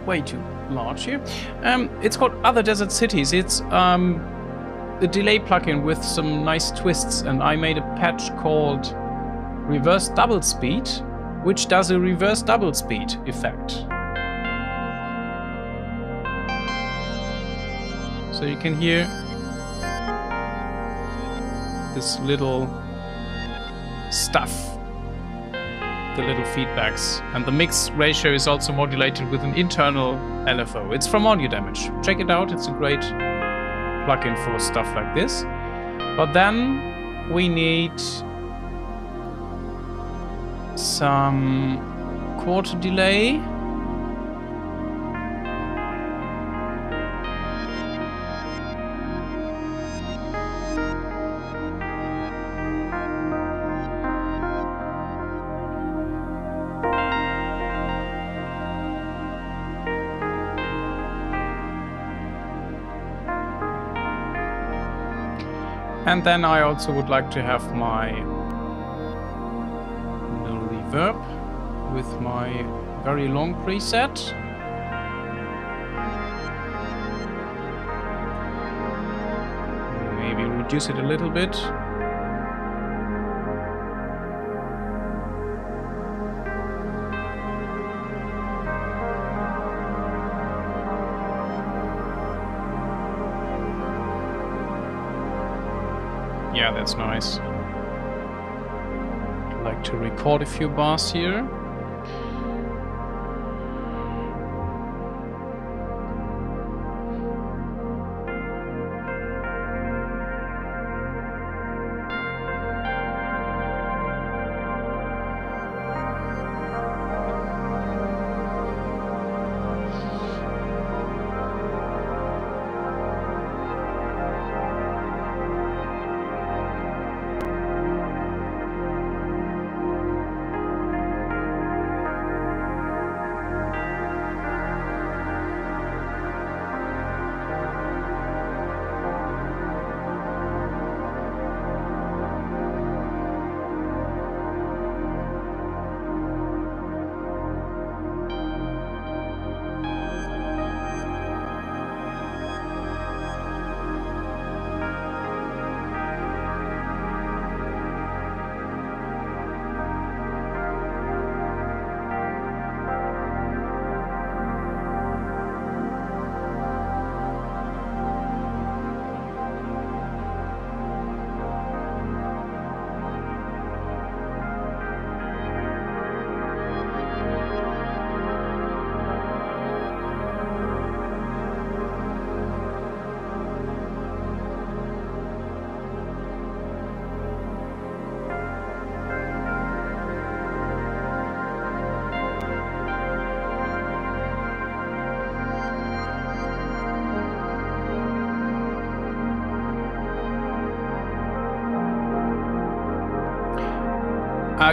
way too large here. It's called Other Desert Cities. It's a delay plugin with some nice twists, and I made a patch called Reverse Double Speed, which does a reverse double speed effect. So you can hear this little stuff, the little feedbacks, and the mix ratio is also modulated with an internal LFO. It's from Audio Damage. Check it out, it's a great plugin for stuff like this. But then we need some quarter delay. And then I also would like to have my little reverb with my very long preset. Maybe reduce it a little bit. Yeah, that's nice. I'd like to record a few bars here.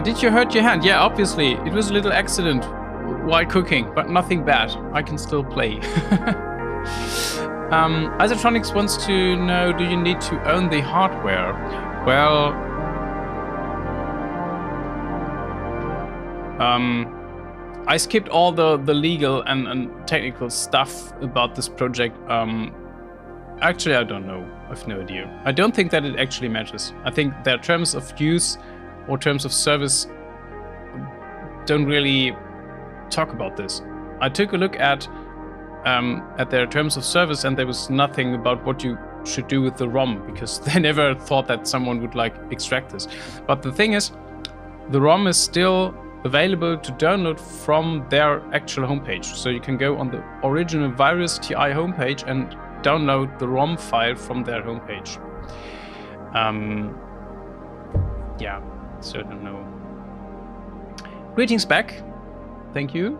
Did you hurt your hand? Yeah, obviously. It was a little accident while cooking, but nothing bad. I can still play. Isotronics wants to know, do you need to own the hardware? Well, I skipped all the legal and technical stuff about this project. Actually, I don't know. I have no idea. I don't think that it actually matters. I think their terms of use or terms of service don't really talk about this. I took a look at their terms of service, and there was nothing about what you should do with the ROM, because they never thought that someone would like extract this. But the thing is, the ROM is still available to download from their actual homepage. So you can go on the original Virus TI homepage and download the ROM file from their homepage. Yeah, so I don't know. Greetings back. Thank you.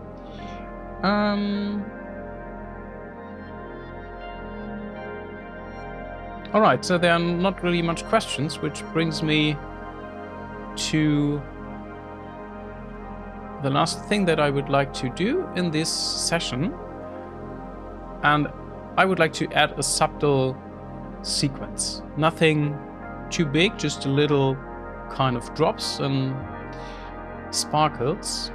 Alright, so there are not really much questions, which brings me to the last thing that I would like to do in this session, and I would like to add a subtle sequence. Nothing too big, just a little kind of drops and sparkles.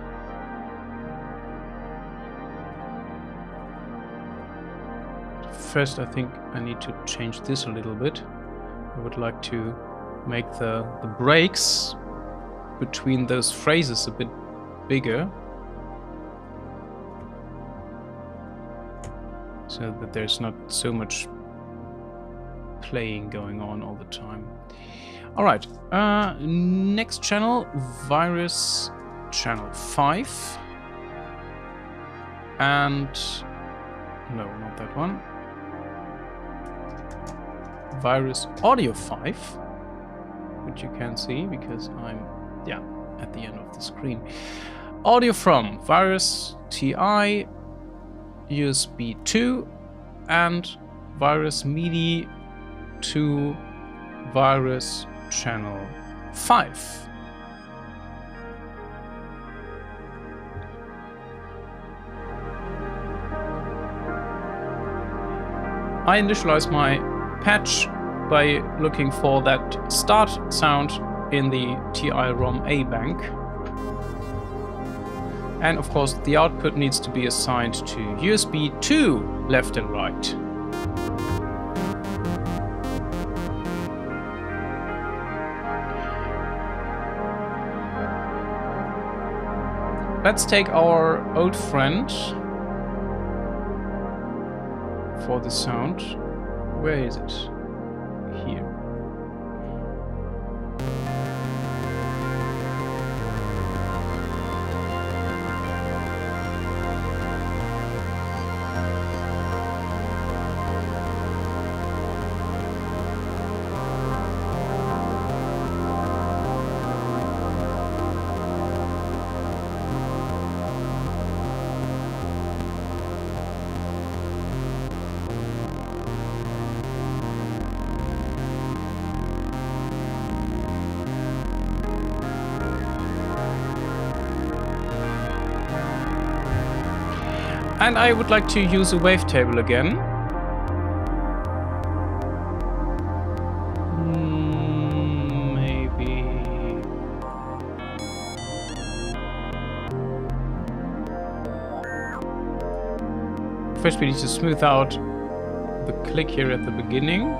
First, I think I need to change this a little bit. I would like to make the breaks between those phrases a bit bigger, so that there's not so much playing going on all the time. All right, next channel, Virus channel 5. And no, not that one. Virus audio 5, which you can see because I'm, yeah, at the end of the screen. Audio from Virus TI USB 2 and Virus MIDI to Virus channel 5. I initialize my patch by looking for that start sound in the TI-ROM A bank. And of course the output needs to be assigned to USB 2 left and right. Let's take our old friend for the sound. Where is it? Here. And I would like to use a wavetable again. Maybe. First we need to smooth out the click here at the beginning.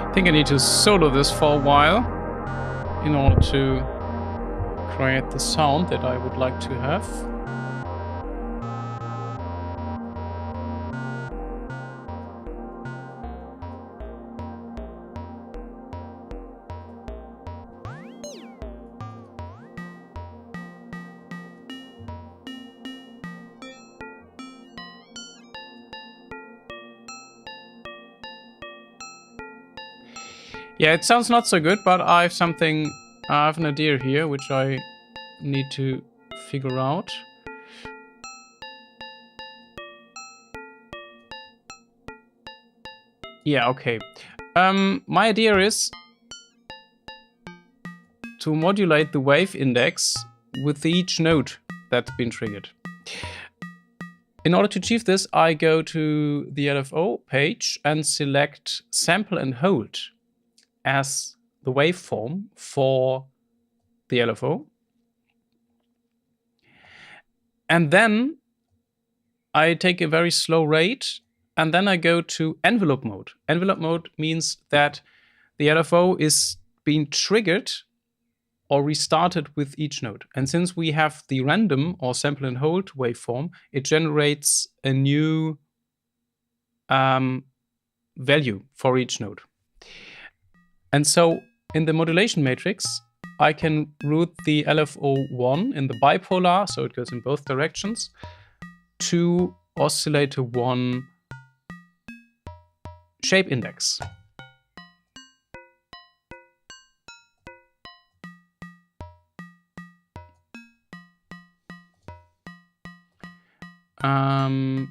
I think I need to solo this for a while in order to create the sound that I would like to have. Yeah, it sounds not so good, but I have an idea here which I need to figure out. Yeah, okay. My idea is to modulate the wave index with each note that's been triggered. In order to achieve this, I go to the LFO page and select sample and hold as the waveform for the LFO. And then I take a very slow rate, and then I go to envelope mode. Envelope mode means that the LFO is being triggered or restarted with each note. And since we have the random or sample and hold waveform, it generates a new value for each node. And so in the modulation matrix, I can route the LFO1 in the bipolar, so it goes in both directions, to oscillator 1 shape index. You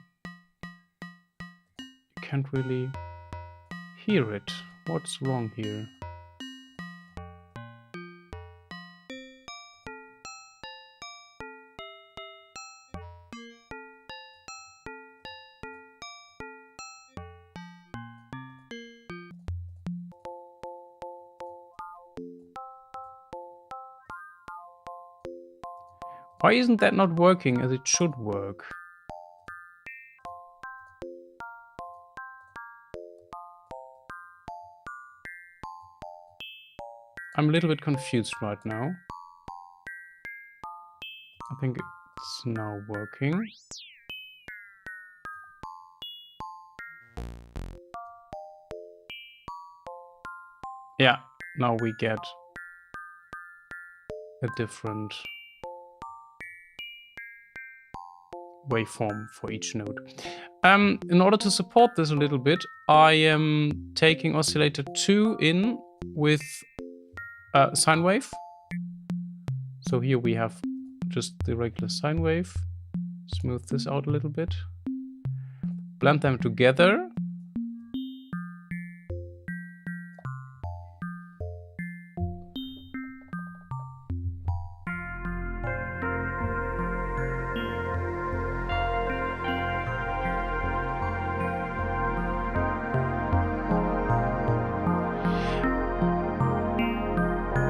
can't really hear it. What's wrong here? Why isn't that not working as it should work? I'm a little bit confused right now. I think it's now working. Yeah, now we get a different waveform for each node. In order to support this a little bit, I am taking oscillator 2 in with sine wave. So here we have just the regular sine wave. Smooth this out a little bit. Blend them together.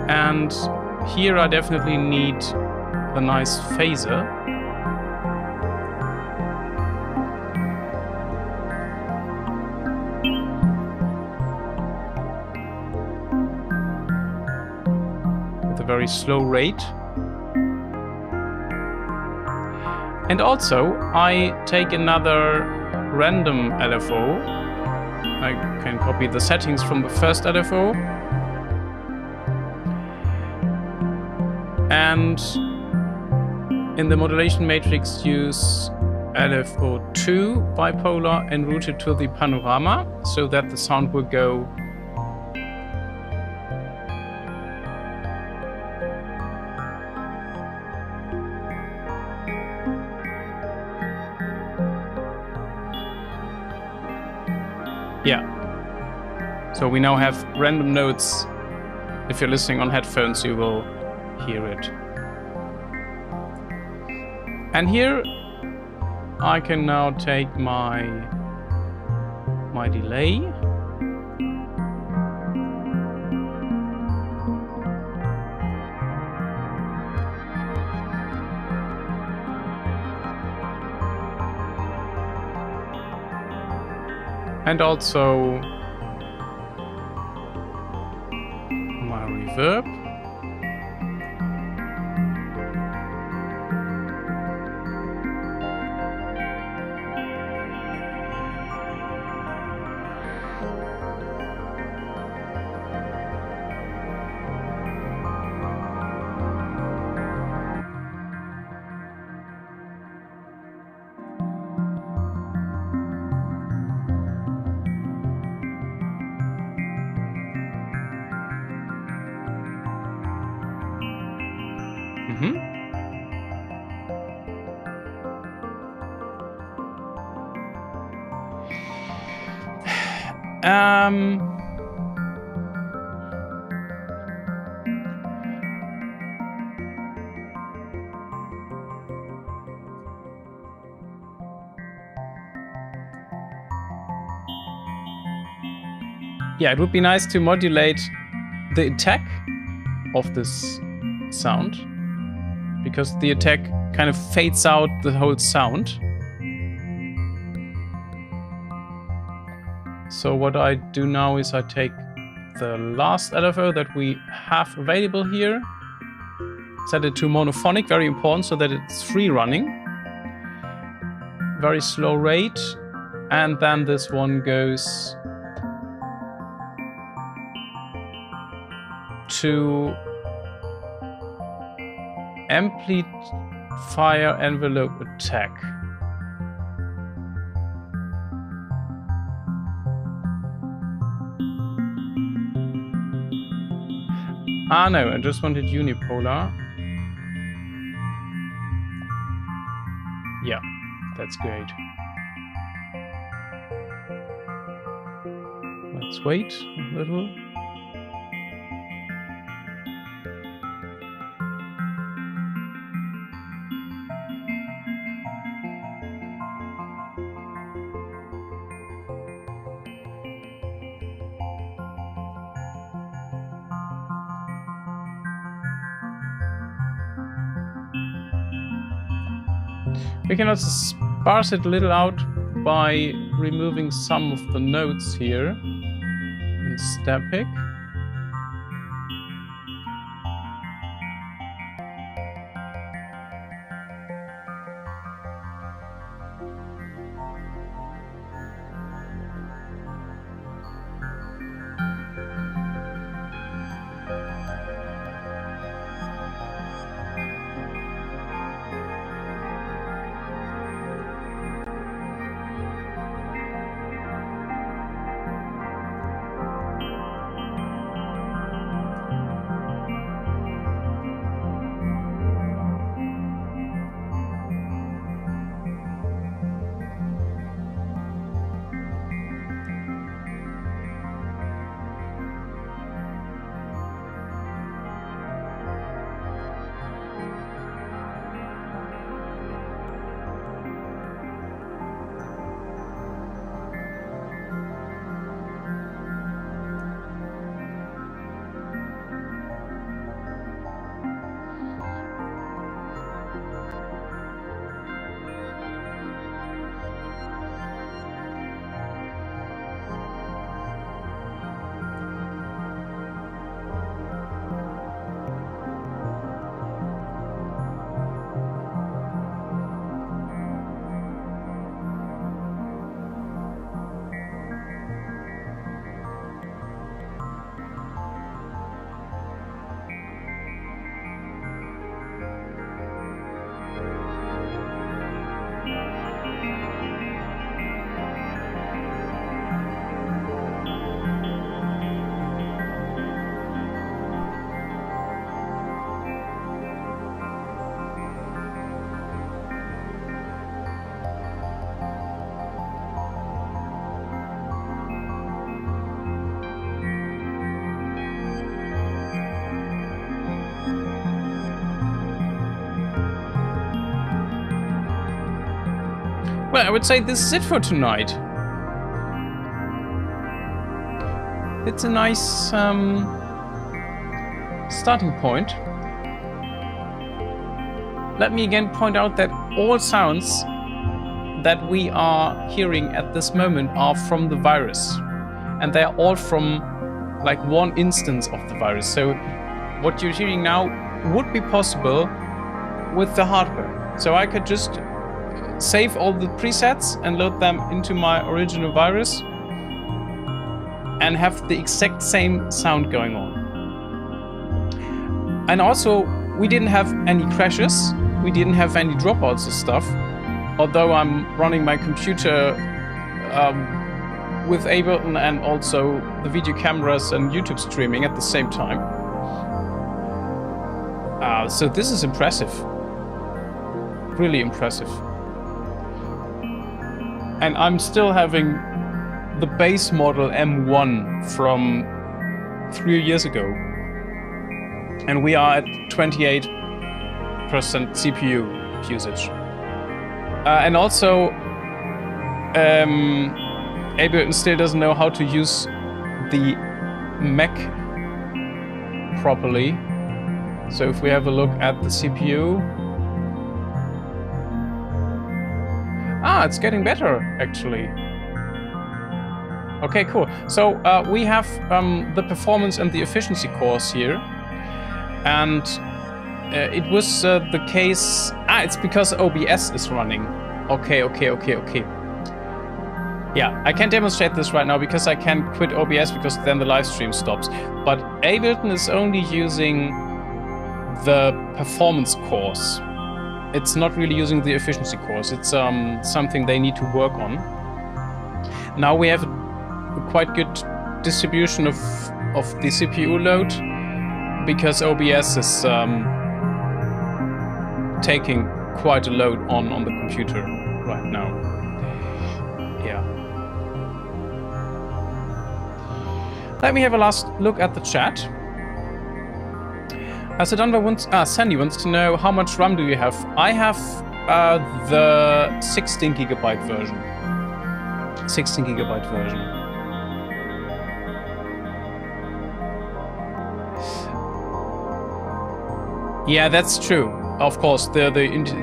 And here I definitely need the nice phaser. With a very slow rate. And also I take another random LFO. I can copy the settings from the first LFO. And in the modulation matrix, use LFO2 bipolar and route it to the panorama so that the sound will go So we now have random notes. If you're listening on headphones, you will hear it. And here I can now take my delay. And also my reverb. Yeah, it would be nice to modulate the attack of this sound, because the attack kind of fades out the whole sound. So what I do now is I take the last LFO that we have available here, set it to monophonic, very important, so that it's free running. Very slow rate, and then this one goes to amplifier envelope attack. Ah, no, I just wanted unipolar. Yeah, that's great. Let's wait a little. We can also sparse it a little out by removing some of the notes here in step pick. Well, I would say this is it for tonight. It's a nice starting point. Let me again point out that all sounds that we are hearing at this moment are from the virus. And they're all from like one instance of the virus. So what you're hearing now would be possible with the hardware. So I could just save all the presets and load them into my original virus and have the exact same sound going on. And also, we didn't have any crashes, we didn't have any dropouts and stuff, although I'm running my computer with Ableton and also the video cameras and YouTube streaming at the same time. So this is impressive. Really impressive. And I'm still having the base model M1 from 3 years ago. And we are at 28% CPU usage. And also, Ableton still doesn't know how to use the Mac properly. So if we have a look at the CPU, it's getting better, actually. Okay, cool. So we have the performance and the efficiency course here. And it was the case... it's because OBS is running. Okay. Yeah, I can't demonstrate this right now because I can't quit OBS because then the live stream stops. But Ableton is only using the performance course. It's not really using the efficiency course. It's something they need to work on. Now we have a quite good distribution of the CPU load because OBS is taking quite a load on the computer right now. Yeah. Let me have a last look at the chat. Sandy wants to know how much RAM do you have? I have the 16 GB version. 16 GB version. Yeah, that's true. Of course, the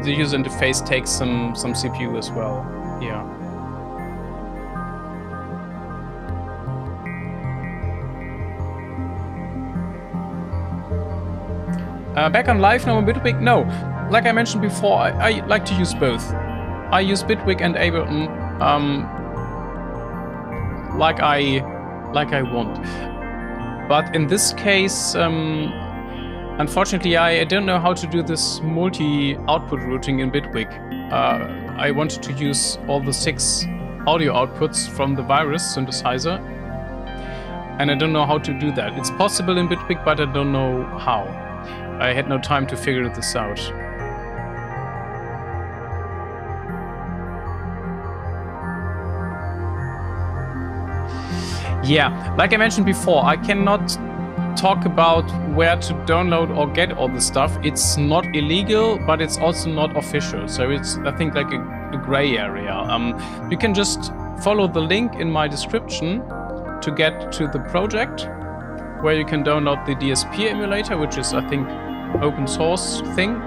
user interface takes some CPU as well. Yeah. Back on live now on Bitwig? No. Like I mentioned before, I like to use both. I use Bitwig and Ableton like I want. But in this case, unfortunately, I don't know how to do this multi-output routing in Bitwig. I wanted to use all the 6 audio outputs from the Virus synthesizer, and I don't know how to do that. It's possible in Bitwig, but I don't know how. I had no time to figure this out. Yeah, like I mentioned before, I cannot talk about where to download or get all this stuff. It's not illegal, but it's also not official. So it's, I think, like a gray area. You can just follow the link in my description to get to the project where you can download the DSP emulator, which is, I think, open source thing.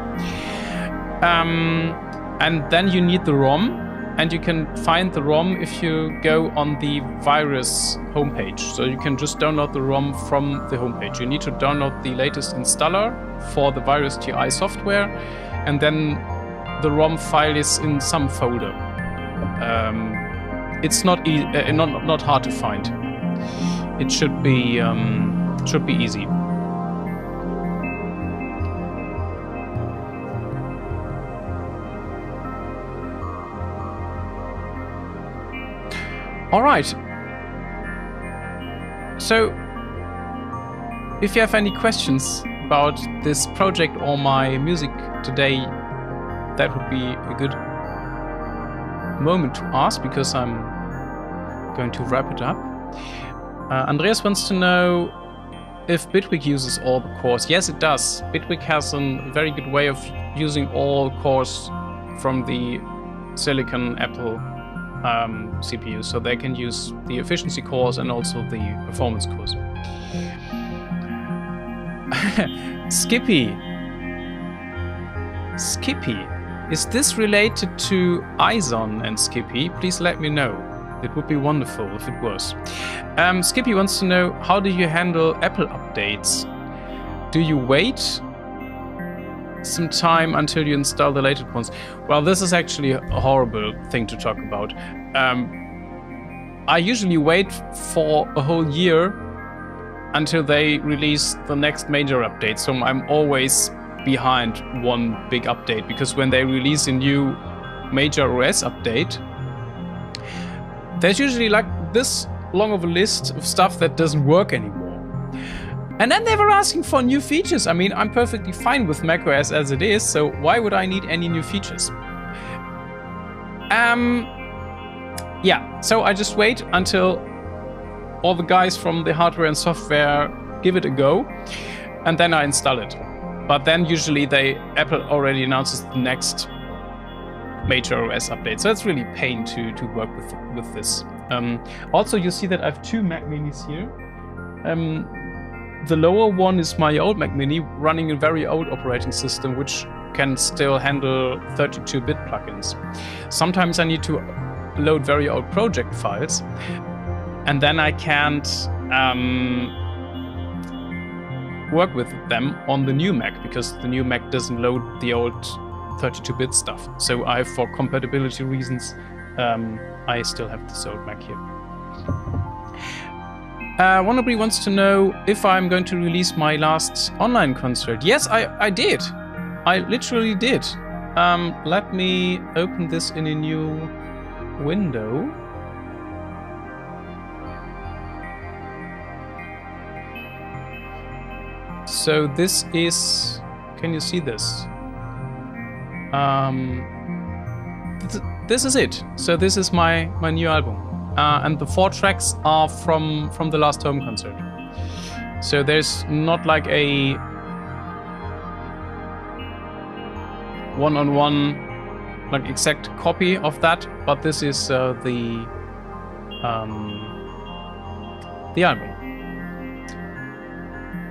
And then you need the ROM, and you can find the ROM if you go on the Virus homepage. So you can just download the ROM from the homepage. You need to download the latest installer for the Virus TI software, and then the ROM file is in some folder. It's not hard to find. It should be easy. All right. So, if you have any questions about this project or my music today, that would be a good moment to ask, because I'm going to wrap it up. Andreas wants to know if Bitwig uses all the cores. Yes, it does. Bitwig has a very good way of using all cores from the Silicon Apple CPU, so they can use the efficiency cores and also the performance cores. Skippy, is this related to Izon and Skippy? Please let me know. It would be wonderful if it was. Skippy wants to know, how do you handle Apple updates? Do you wait some time until you install the latest ones? Well, this is actually a horrible thing to talk about. I usually wait for a whole year until they release the next major update, so I'm always behind one big update, because when they release a new major OS update, there's usually like this long of a list of stuff that doesn't work anymore. And then they were asking for new features. I mean, I'm perfectly fine with macOS as it is, so why would I need any new features? Yeah, so I just wait until all the guys from the hardware and software give it a go, and then I install it. But then usually Apple already announces the next major OS update, so it's really a pain to work with this. Also, you see that I have 2 Mac Minis here. The lower one is my old Mac Mini running a very old operating system, which can still handle 32-bit plugins. Sometimes I need to load very old project files, and then I can't work with them on the new Mac, because the new Mac doesn't load the old 32-bit stuff. So I, for compatibility reasons, I still have the sold Mac here. Wannabe wants to know if I'm going to release my last online concert. Yes, I did. I literally did. Let me open this in a new window. So this is... Can you see this? This is it. So this is my new album. And the 4 tracks are from the last home concert. So there's not like a one-on-one like exact copy of that, but this is the album.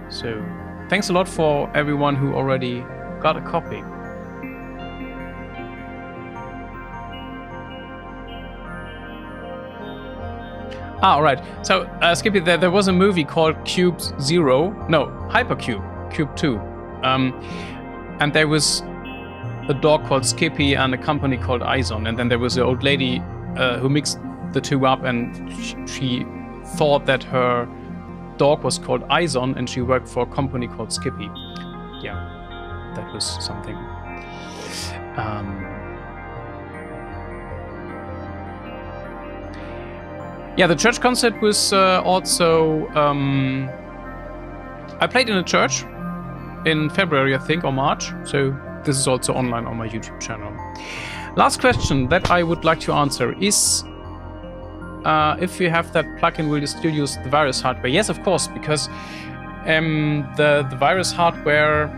So thanks a lot for everyone who already got a copy. All right. So, Skippy, there was a movie called Cube Zero. No, Hypercube, Cube 2. And there was a dog called Skippy and a company called Izon. And then there was an old lady who mixed the two up, and she thought that her dog was called Izon and she worked for a company called Skippy. Yeah, that was something. Yeah, the church concert was also... I played in a church in February, I think, or March. So this is also online on my YouTube channel. Last question that I would like to answer is... if you have that plugin, will you still use the Virus hardware? Yes, of course, because the Virus hardware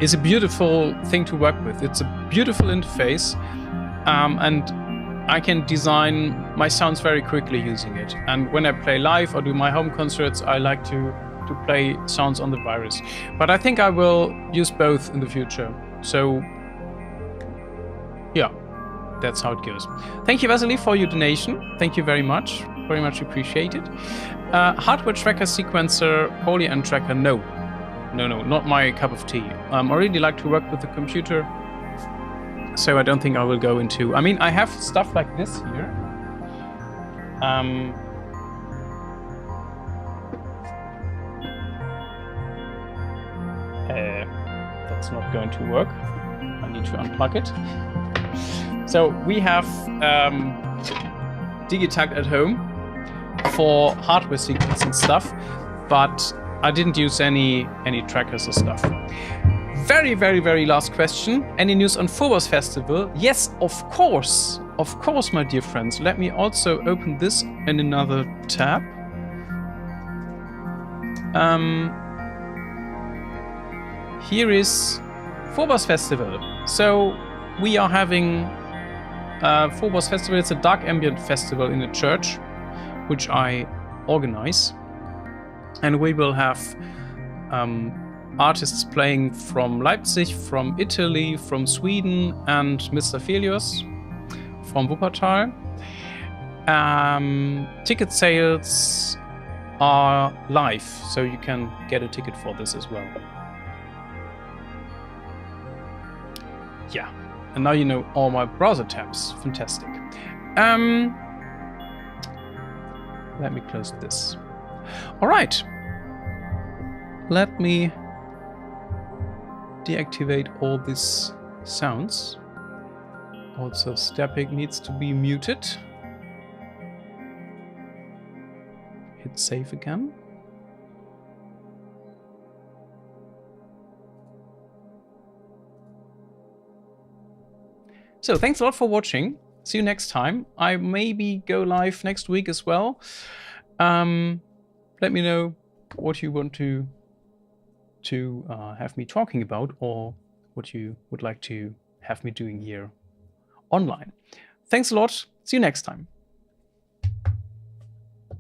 is a beautiful thing to work with. It's a beautiful interface, and I can design my sounds very quickly using it. And when I play live or do my home concerts, I like to play sounds on the Virus. But I think I will use both in the future. So, yeah. That's how it goes. Thank you, Vasily, for your donation. Thank you very much. Very much appreciated. Hardware tracker sequencer, Poly and tracker, no. No, not my cup of tea. I really like to work with the computer, so I don't think I will go into... I mean, I have stuff like this here. That's not going to work. I need to unplug it. So we have Digitakt at home for hardware sequencing stuff, but I didn't use any trackers or stuff. Very, very, very last question. Any news on Phobos Festival? Yes, of course. Of course, my dear friends. Let me also open this in another tab. Here is Phobos Festival. So we are having Phobos Festival. It's a dark ambient festival in a church, which I organize. And we will have artists playing from Leipzig, from Italy, from Sweden, and Mr. Felios from Wuppertal. Ticket sales are live, so you can get a ticket for this as well. Yeah, and now you know all my browser tabs. Fantastic. Let me close this. All right. Let me deactivate all these sounds. Also, stepping needs to be muted. Hit save again. So thanks a lot for watching. See you next time. I maybe go live next week as well. Let me know what you want to have me talking about, or what you would like to have me doing here online. Thanks a lot. See you next time.